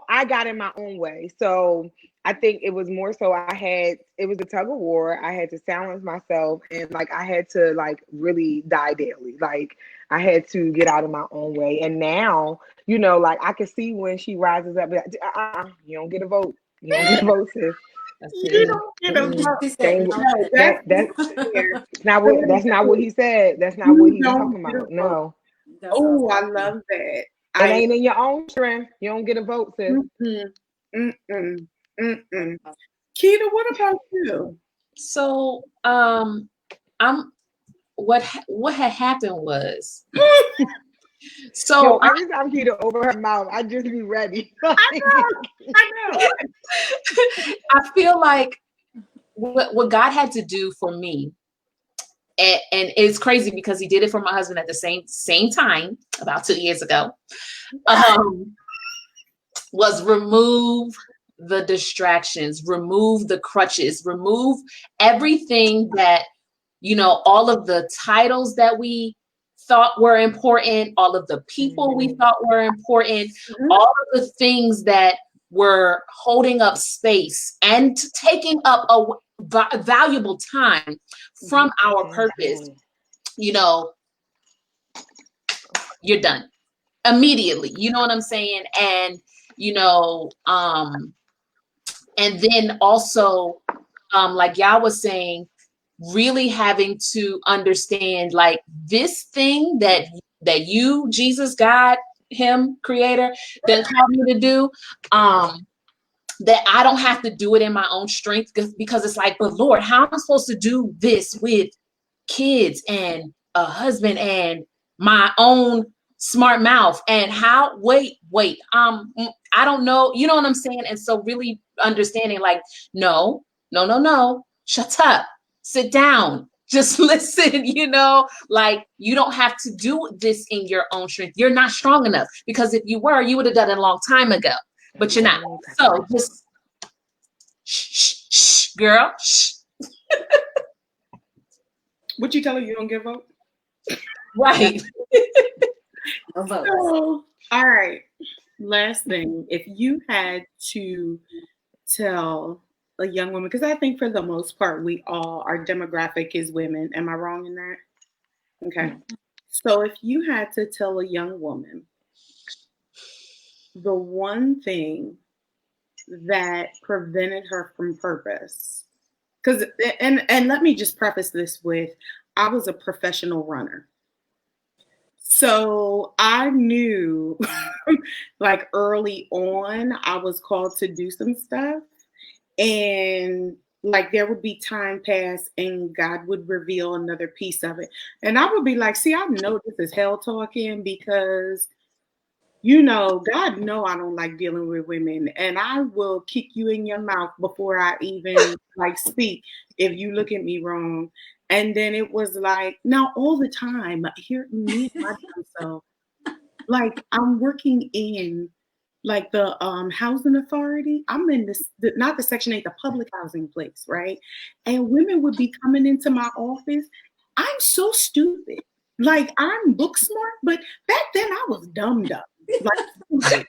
I got in my own way. So I think it was more so it was a tug of war. I had to silence myself, and like, I had to, like, really die daily. Like, I had to get out of my own way. And now, you know, like, I can see when she rises up, like, you don't get a vote. You don't get a vote, sis. You don't get a vote. That's not what he said. That's not what he was talking about. No. Oh, I love that. It ain't in your own strength. You don't get a vote, sis. Kita, what about you? So, what had happened was, so every time Kita open her mouth, I just be ready. I know. I feel like what God had to do for me, and it's crazy because he did it for my husband at the same time about 2 years ago, was remove the distractions, remove the crutches, remove everything that, you know, all of the titles that we thought were important, all of the people we thought were important, all of the things that were holding up space and taking up a valuable time from our purpose. You know, you're done immediately. You know what I'm saying? And, you know, and then also, like y'all was saying, really having to understand, like, this thing that you, Jesus, God, him, creator, that called me to do, that I don't have to do it in my own strength, because it's like, but Lord, how am I supposed to do this with kids and a husband and my own smart mouth, and how, wait, I don't know, you know what I'm saying? And so really understanding, like, no, shut up, sit down, just listen, you know, like you don't have to do this in your own strength. You're not strong enough, because if you were, you would have done it a long time ago, but you're not. So just shh, shh, girl, shh. What you tell her, you don't give up? Right. So, all right. Last thing, if you had to tell a young woman, because I think for the most part, our demographic is women. Am I wrong in that? Okay. So if you had to tell a young woman the one thing that prevented her from purpose, because, and let me just preface this with, I was a professional runner. So I knew like early on, I was called to do some stuff. And like there would be time pass and God would reveal another piece of it. And I would be like, see, I know this is hell talking because, you know, God know I don't like dealing with women, and I will kick you in your mouth before I even like speak if you look at me wrong. And then it was like, now all the time, here me and my damn self, like I'm working in like the housing authority. I'm in not the Section 8, the public housing place, right? And women would be coming into my office. I'm so stupid. Like I'm book smart, but back then I was dumb. Like,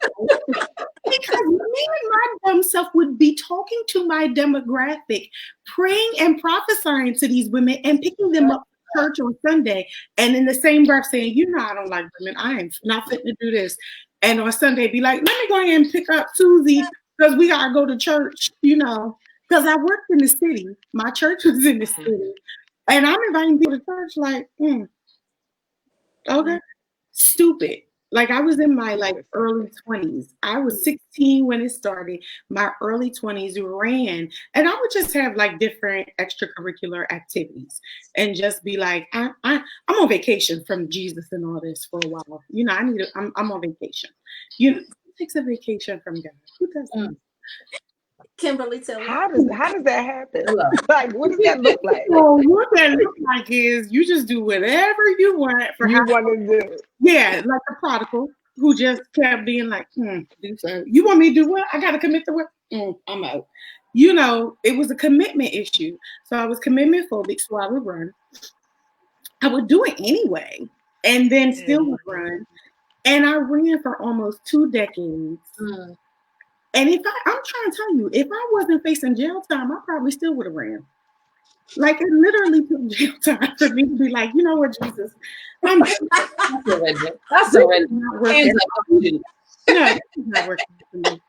because me and my dumb self would be talking to my demographic, praying and prophesying to these women and picking them up for church on Sunday. And in the same breath saying, you know, I don't like women. I am not fit to do this. And on Sunday be like, let me go ahead and pick up Susie because we got to go to church, you know, because I worked in the city. My church was in the city. And I'm inviting people to church like, okay, stupid. Like I was in my like early 20s. I was 16 when it started. My early 20s ran, and I would just have like different extracurricular activities, and just be like, I'm on vacation from Jesus and all this for a while. You know, I'm on vacation. You know, who takes a vacation from God? Who does that? Kimberly, tell me. How does that happen? Like, what does that look like? So what that looks like is you just do whatever you want for You want to do. Yeah, like the prodigal who just kept being like, do so. You want me to do what? I got to commit to what? I'm out. You know, it was a commitment issue. So I was commitment phobic, so I would run. I would do it anyway, and then still would run. And I ran for almost 2 decades. And I'm trying to tell you, if I wasn't facing jail time, I probably still would have ran. Like it literally took jail time for me to be like, you know what, Jesus, That's a red. Hands up. No, it's not working for me.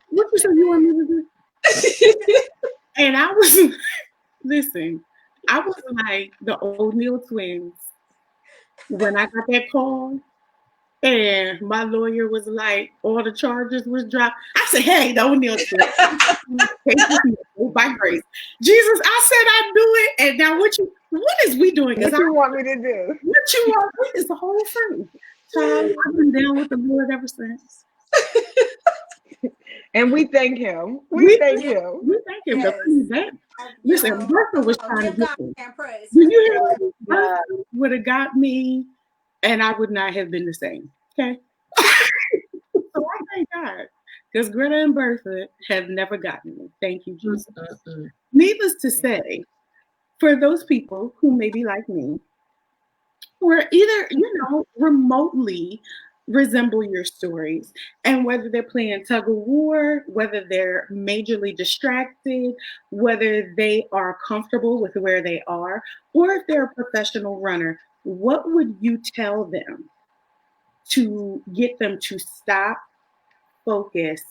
What you said you want me to do? And I was, listen, I was like the O'Neill twins when I got that call. And my lawyer was like, all the charges was dropped. I said, hey, the O'Neill twins. By grace. Jesus, I said I'd do it. And now what is we doing? What you want me to do? What you want is the whole thing. So I've been down with the Lord ever since. And we thank him. We thank him. We thank him. Yes. Listen, Bertha was trying to get me. Praise. Did you hear me? Bertha would have got me, and I would not have been the same. Okay? So I thank God. Because Greta and Bertha have never gotten me. Thank you, Jesus. Needless to say, for those people who may be like me, or either, remotely resemble your stories, and whether they're playing tug of war, whether they're majorly distracted, whether they are comfortable with where they are, or if they're a professional runner, what would you tell them to get them to stop, focus,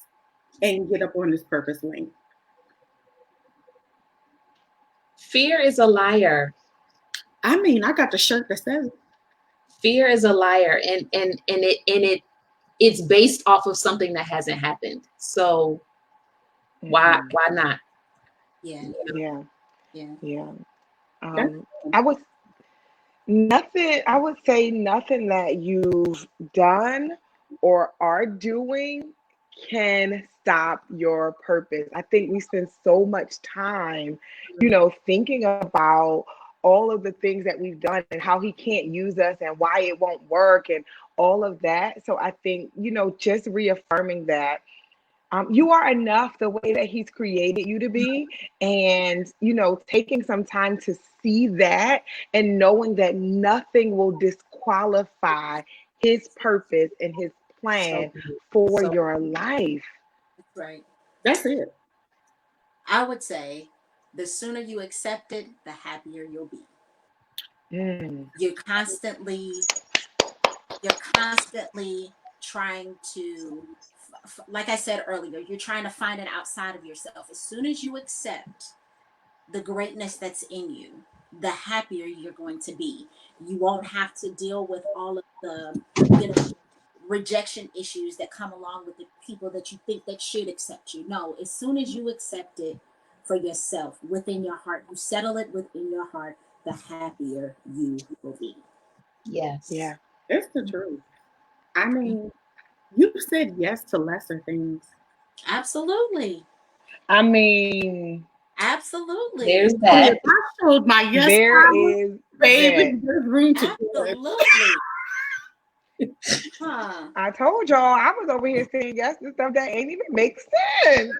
and get up on this purpose lane? Fear is a liar. I mean, I got the shirt that says it. Fear is a liar, and it's based off of something that hasn't happened. So why not? Yeah. I would say nothing that you've done or are doing can stop your purpose. I think we spend so much time, thinking about all of the things that we've done and how he can't use us and why it won't work and all of that. So I think, just reaffirming that you are enough the way that he's created you to be. And, taking some time to see that and knowing that nothing will disqualify his purpose and his plan for your life. That's right. That's it. I would say the sooner you accept it, the happier you'll be. You're constantly trying to, like I said earlier, you're trying to find it outside of yourself. As soon as you accept the greatness that's in you, the happier you're going to be. You won't have to deal with all of the, rejection issues that come along with the people that you think that should accept you. No, as soon as you accept it for yourself within your heart, you settle it within your heart, the happier you will be. Yes. Yeah. It's the truth. I mean, you said yes to lesser things. Absolutely. I mean, Absolutely. There's that. I showed my yes there power, is baby. that. There's room to Absolutely. Huh. I told y'all I was over here saying yes to stuff that ain't even make sense.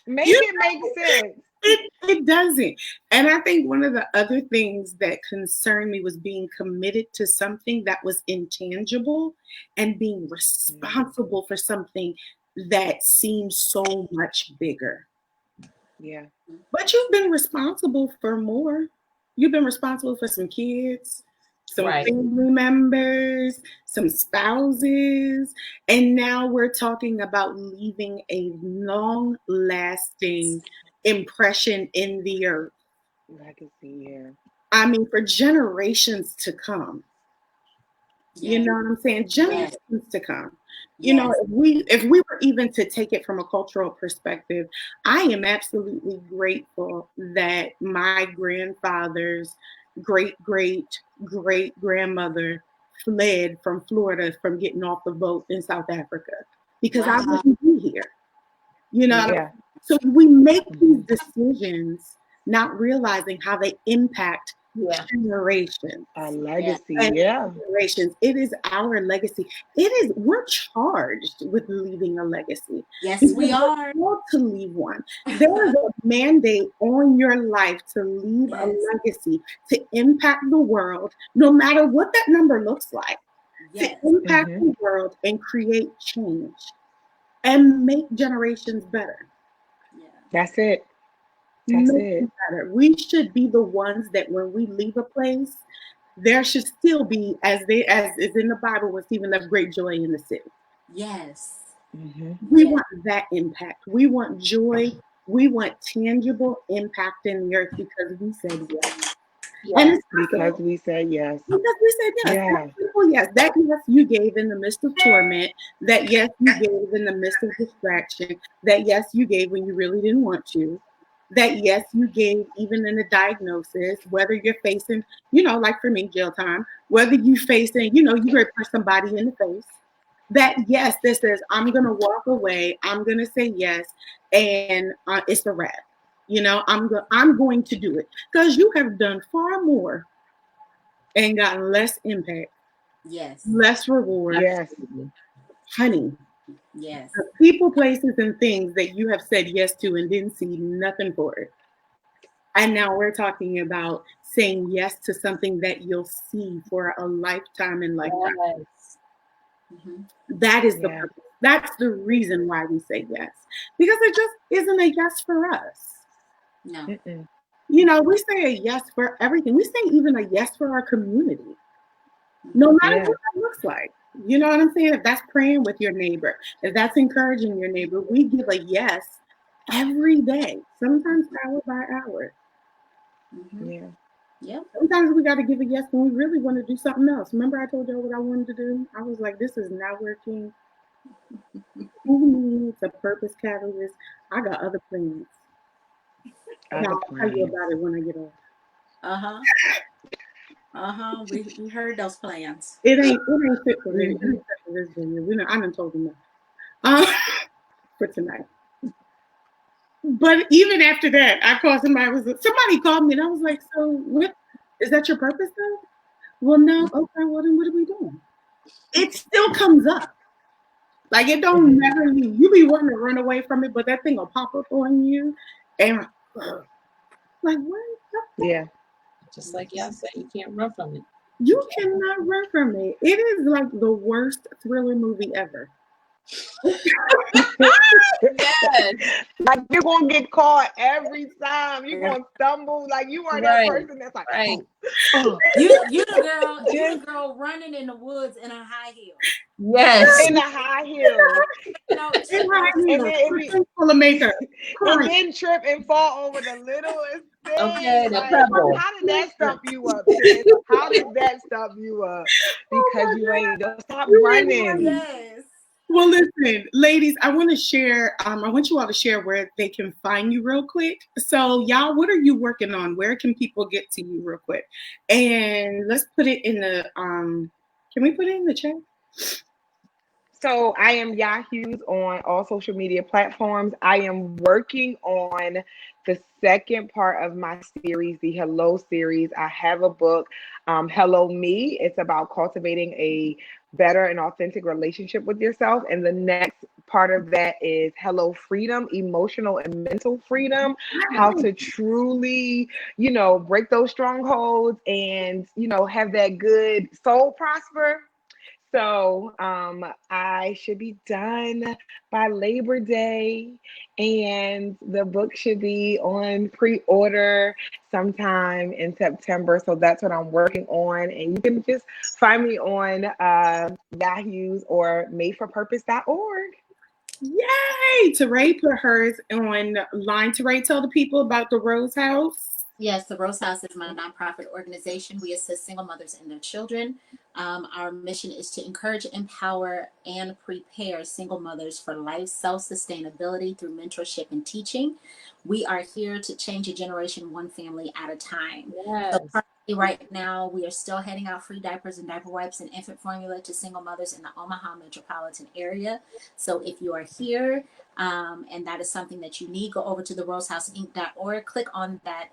Make it make sense. It doesn't. And I think one of the other things that concerned me was being committed to something that was intangible and being responsible for something that seems so much bigger. Yeah. But you've been responsible for more. You've been responsible for some kids, some family members, some spouses, and now we're talking about leaving a long-lasting impression in the earth. Legacy, yeah. I mean, for generations to come. Yeah. You know what I'm saying? Generations to come. Yes. If we were even to take it from a cultural perspective, I am absolutely grateful that my grandfather's great grandmother fled from Florida from getting off the boat in South Africa because I wouldn't be here. You know, Yeah. so we make these decisions not realizing how they impact generations. A legacy, And yeah. generations. It is our legacy. We're charged with leaving a legacy. Yes, Because we are. we're called to leave one. There is a mandate on your life to leave a legacy, to impact the world, no matter what that number looks like, to impact the world and create change and make generations better. Yeah. That's it. That's it. Better. We should be the ones that when we leave a place, there should still be, as is in the Bible, when Stephen left, great joy in the city. Yes. We want that impact. We want joy. We want tangible impact in the earth because we said yes. And it's because we said yes. Because we said yes. Yeah. Yes. That yes you gave in the midst of torment. That yes you gave in the midst of distraction. That yes you gave when you really didn't want to. That yes you gave even in the diagnosis, whether you're facing, like for me, jail time, whether you're facing, you ready to punch somebody in the face. That yes, that says, I'm going to walk away. I'm going to say yes. And it's a wrap. I'm going to do it because you have done far more and gotten less impact. Yes. Less reward. Yes. Honey. Yes. The people, places, and things that you have said yes to and didn't see nothing for it. And now we're talking about saying yes to something that you'll see for a lifetime and lifetime. Yes. That is the purpose. That's the reason why we say yes. Because it just isn't a yes for us. No. We say a yes for everything. We say even a yes for our community. No matter what that looks like. You know what I'm saying? If that's praying with your neighbor, if that's encouraging your neighbor, we give a yes every day, sometimes hour by hour. Yeah. Yep. Sometimes we got to give a yes when we really want to do something else. Remember I told y'all what I wanted to do? I was like, this is not working. Who needs a purpose catalyst? I got other plans. I'll tell you about it when I get off. We heard those plans. It ain't fit for me. It ain't fit for this video. I done told them that. For tonight. But even after that, I called somebody called me and I was like, so what is that your purpose though? Well, no. Okay, well then what are we doing? It still comes up. Like it don't never leave. You be wanting to run away from it, but that thing will pop up on you. And like what? Yeah. Just like y'all said, you can't run from it. You cannot run from it. It is like the worst thriller movie ever. Yes. Like you're gonna get caught every time. You're gonna stumble. Like you are that person that's like, right. Oh. You the girl running in the woods in a high heel. Yes. In a high heel. You know, Full of makeup. And then trip and fall over the littlest thing. Okay, the like, pebble. how did that stump you up, sis? How did that stump you up? Because you ain't don't stop running. Yes. Well, listen, ladies, I want to share. I want you all to share where they can find you real quick. So, y'all, what are you working on? Where can people get to you real quick? And let's put it in the. Can we put it in the chat? So I am Yahoo's on all social media platforms. I am working on the second part of my series, the Hello series. I have a book, Hello Me. It's about cultivating a better and authentic relationship with yourself. And the next part of that is Hello Freedom, emotional and mental freedom, how to truly, break those strongholds and, have that good soul prosper. So I should be done by Labor Day, and the book should be on pre-order sometime in September. So that's what I'm working on. And you can just find me on Yahoo's or madeforpurpose.org. Yay! TaRae put hers on line. TaRae, tell the people about the Rose House. Yes, the Rose House is my nonprofit organization. We assist single mothers and their children. Our mission is to encourage, empower, and prepare single mothers for life self-sustainability through mentorship and teaching. We are here to change a generation one family at a time. Yes. So currently, right now, we are still handing out free diapers and diaper wipes and infant formula to single mothers in the Omaha metropolitan area. So if you are here, and that is something that you need, go over to the rosehousinc.org, click on that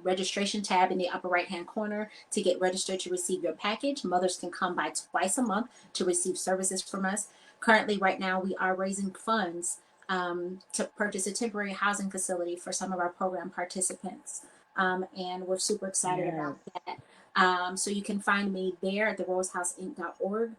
registration tab in the upper right hand corner to get registered to receive your package. Mothers can come by twice a month to receive services from us. Currently, right now, we are raising funds to purchase a temporary housing facility for some of our program participants. And we're super excited about that. So you can find me there at the rosehousinc.org.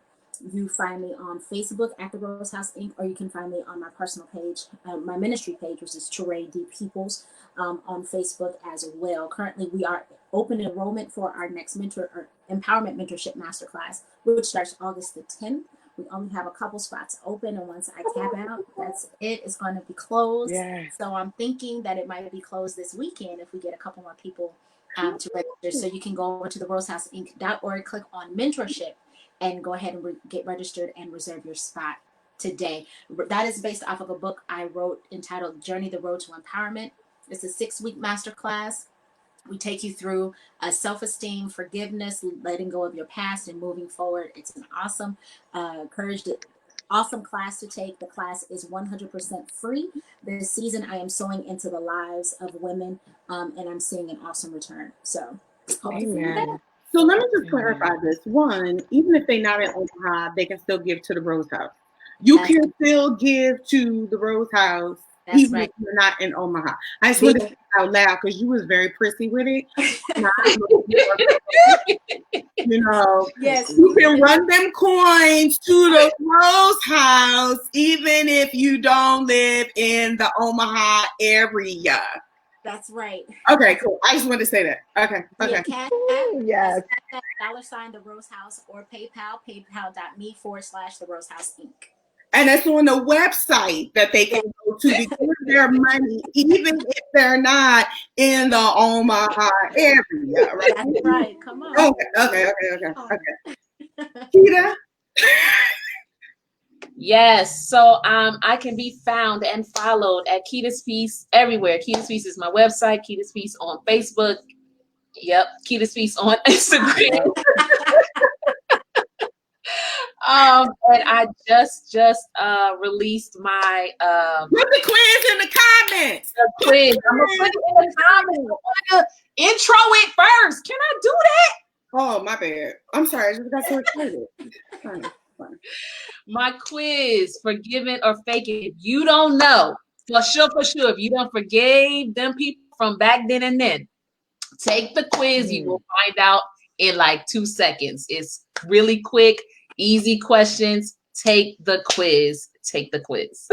You find me on Facebook at the Rose House Inc., or you can find me on my personal page, my ministry page, which is TaRae D. Peoples, on Facebook as well. Currently, we are open enrollment for our next empowerment mentorship masterclass, which starts August the 10th. We only have a couple spots open, and once I tap out, that's it. It's going to be closed. Yes. So I'm thinking that it might be closed this weekend if we get a couple more people to register. So you can go over to the rosehousinc.org, click on mentorship, and go ahead and get registered and reserve your spot today. That is based off of a book I wrote entitled Journey the Road to Empowerment. It's a 6-week masterclass. We take you through self-esteem, forgiveness, letting go of your past and moving forward. It's an awesome, awesome class to take. The class is 100% free. This season, I am sewing into the lives of women, and I'm seeing an awesome return. So, hope to see you there. So let me just clarify this. One, even if they're not in Omaha, they can still give to the Rose House. You can still give to the Rose House, even if you're not in Omaha. I just want to say it out loud because you was very prissy with it. Yes, you can run them coins to the Rose House, even if you don't live in the Omaha area. That's right. Okay, cool. I just wanted to say that. Okay. Yeah, yes. $ the Rose House or PayPal, paypal.me/the Rose House Inc. And it's on the website that they can go to to give their money, even if they're not in the Omaha area. Right? That's right. Come on. Okay. Kita? Yes, so I can be found and followed at Kita's Peace everywhere. Kita's Peace is my website. Kita's Peace on Facebook. Yep, Kita's Peace on Instagram. And I just released my Put the quiz in the comments. The quiz. I'm gonna put it in the comments. I want to intro it first. Can I do that? Oh, my bad. I'm sorry. I just got so excited. Fine. My quiz, forgiving or faking. If you don't know, for sure, if you don't forgave them people from back then and then, take the quiz. You will find out in like 2 seconds. It's really quick, easy questions. Take the quiz. Take the quiz.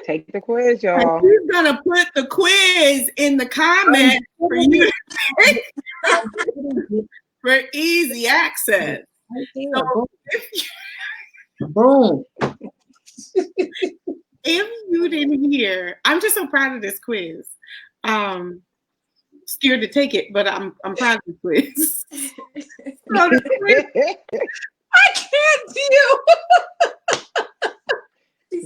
Take the quiz, y'all. She's gonna put the quiz in the comments for you for easy access. So Boom. if you didn't hear, I'm just so proud of this quiz. Scared to take it, but I'm proud of the quiz. So the quiz, I can't deal.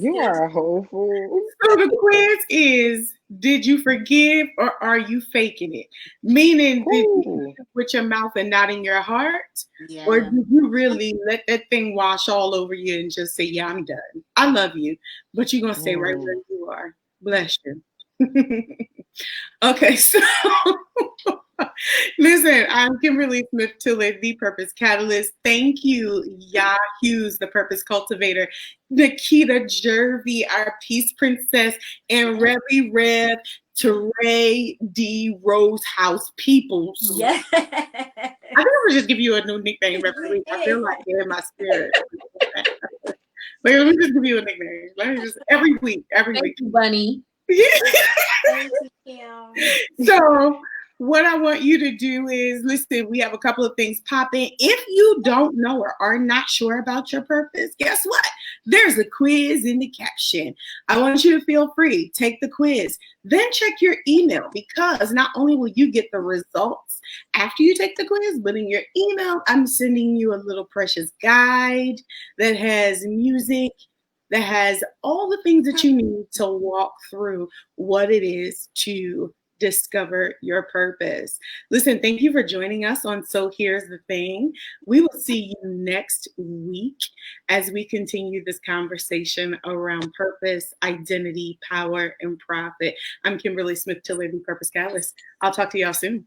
You are a whole fool. so the quiz is: did you forgive or are you faking it? Meaning, did you do it with your mouth and not in your heart, or did you really let that thing wash all over you and just say, "Yeah, I'm done. I love you," but you're gonna stay right where you are. Bless you. Okay, so listen, I'm Kimberly Smith Tillett, the Purpose Catalyst. Thank you, Hughes, the Purpose Cultivator, Nikkita Jervy, our Peace Princess, and Revvy Rev, TaRae D Rose House Peoples. Yeah. I never just give you a new nickname every week. I feel like it in my spirit. Wait, let me just give you a nickname. Every week. Thank you, Bunny. Thank you. So what I want you to do is, listen, we have a couple of things popping. If you don't know or are not sure about your purpose, guess what? There's a quiz in the caption. I want you to feel free. Take the quiz. Then check your email, because not only will you get the results after you take the quiz, but in your email, I'm sending you a little precious guide that has music, that has all the things that you need to walk through what it is to discover your purpose. Listen, thank you for joining us on So Here's the Thing. We will see you next week as we continue this conversation around purpose, identity, power, and profit. I'm Kimberly Smith Tillett, the Purpose Catalyst. I'll talk to y'all soon.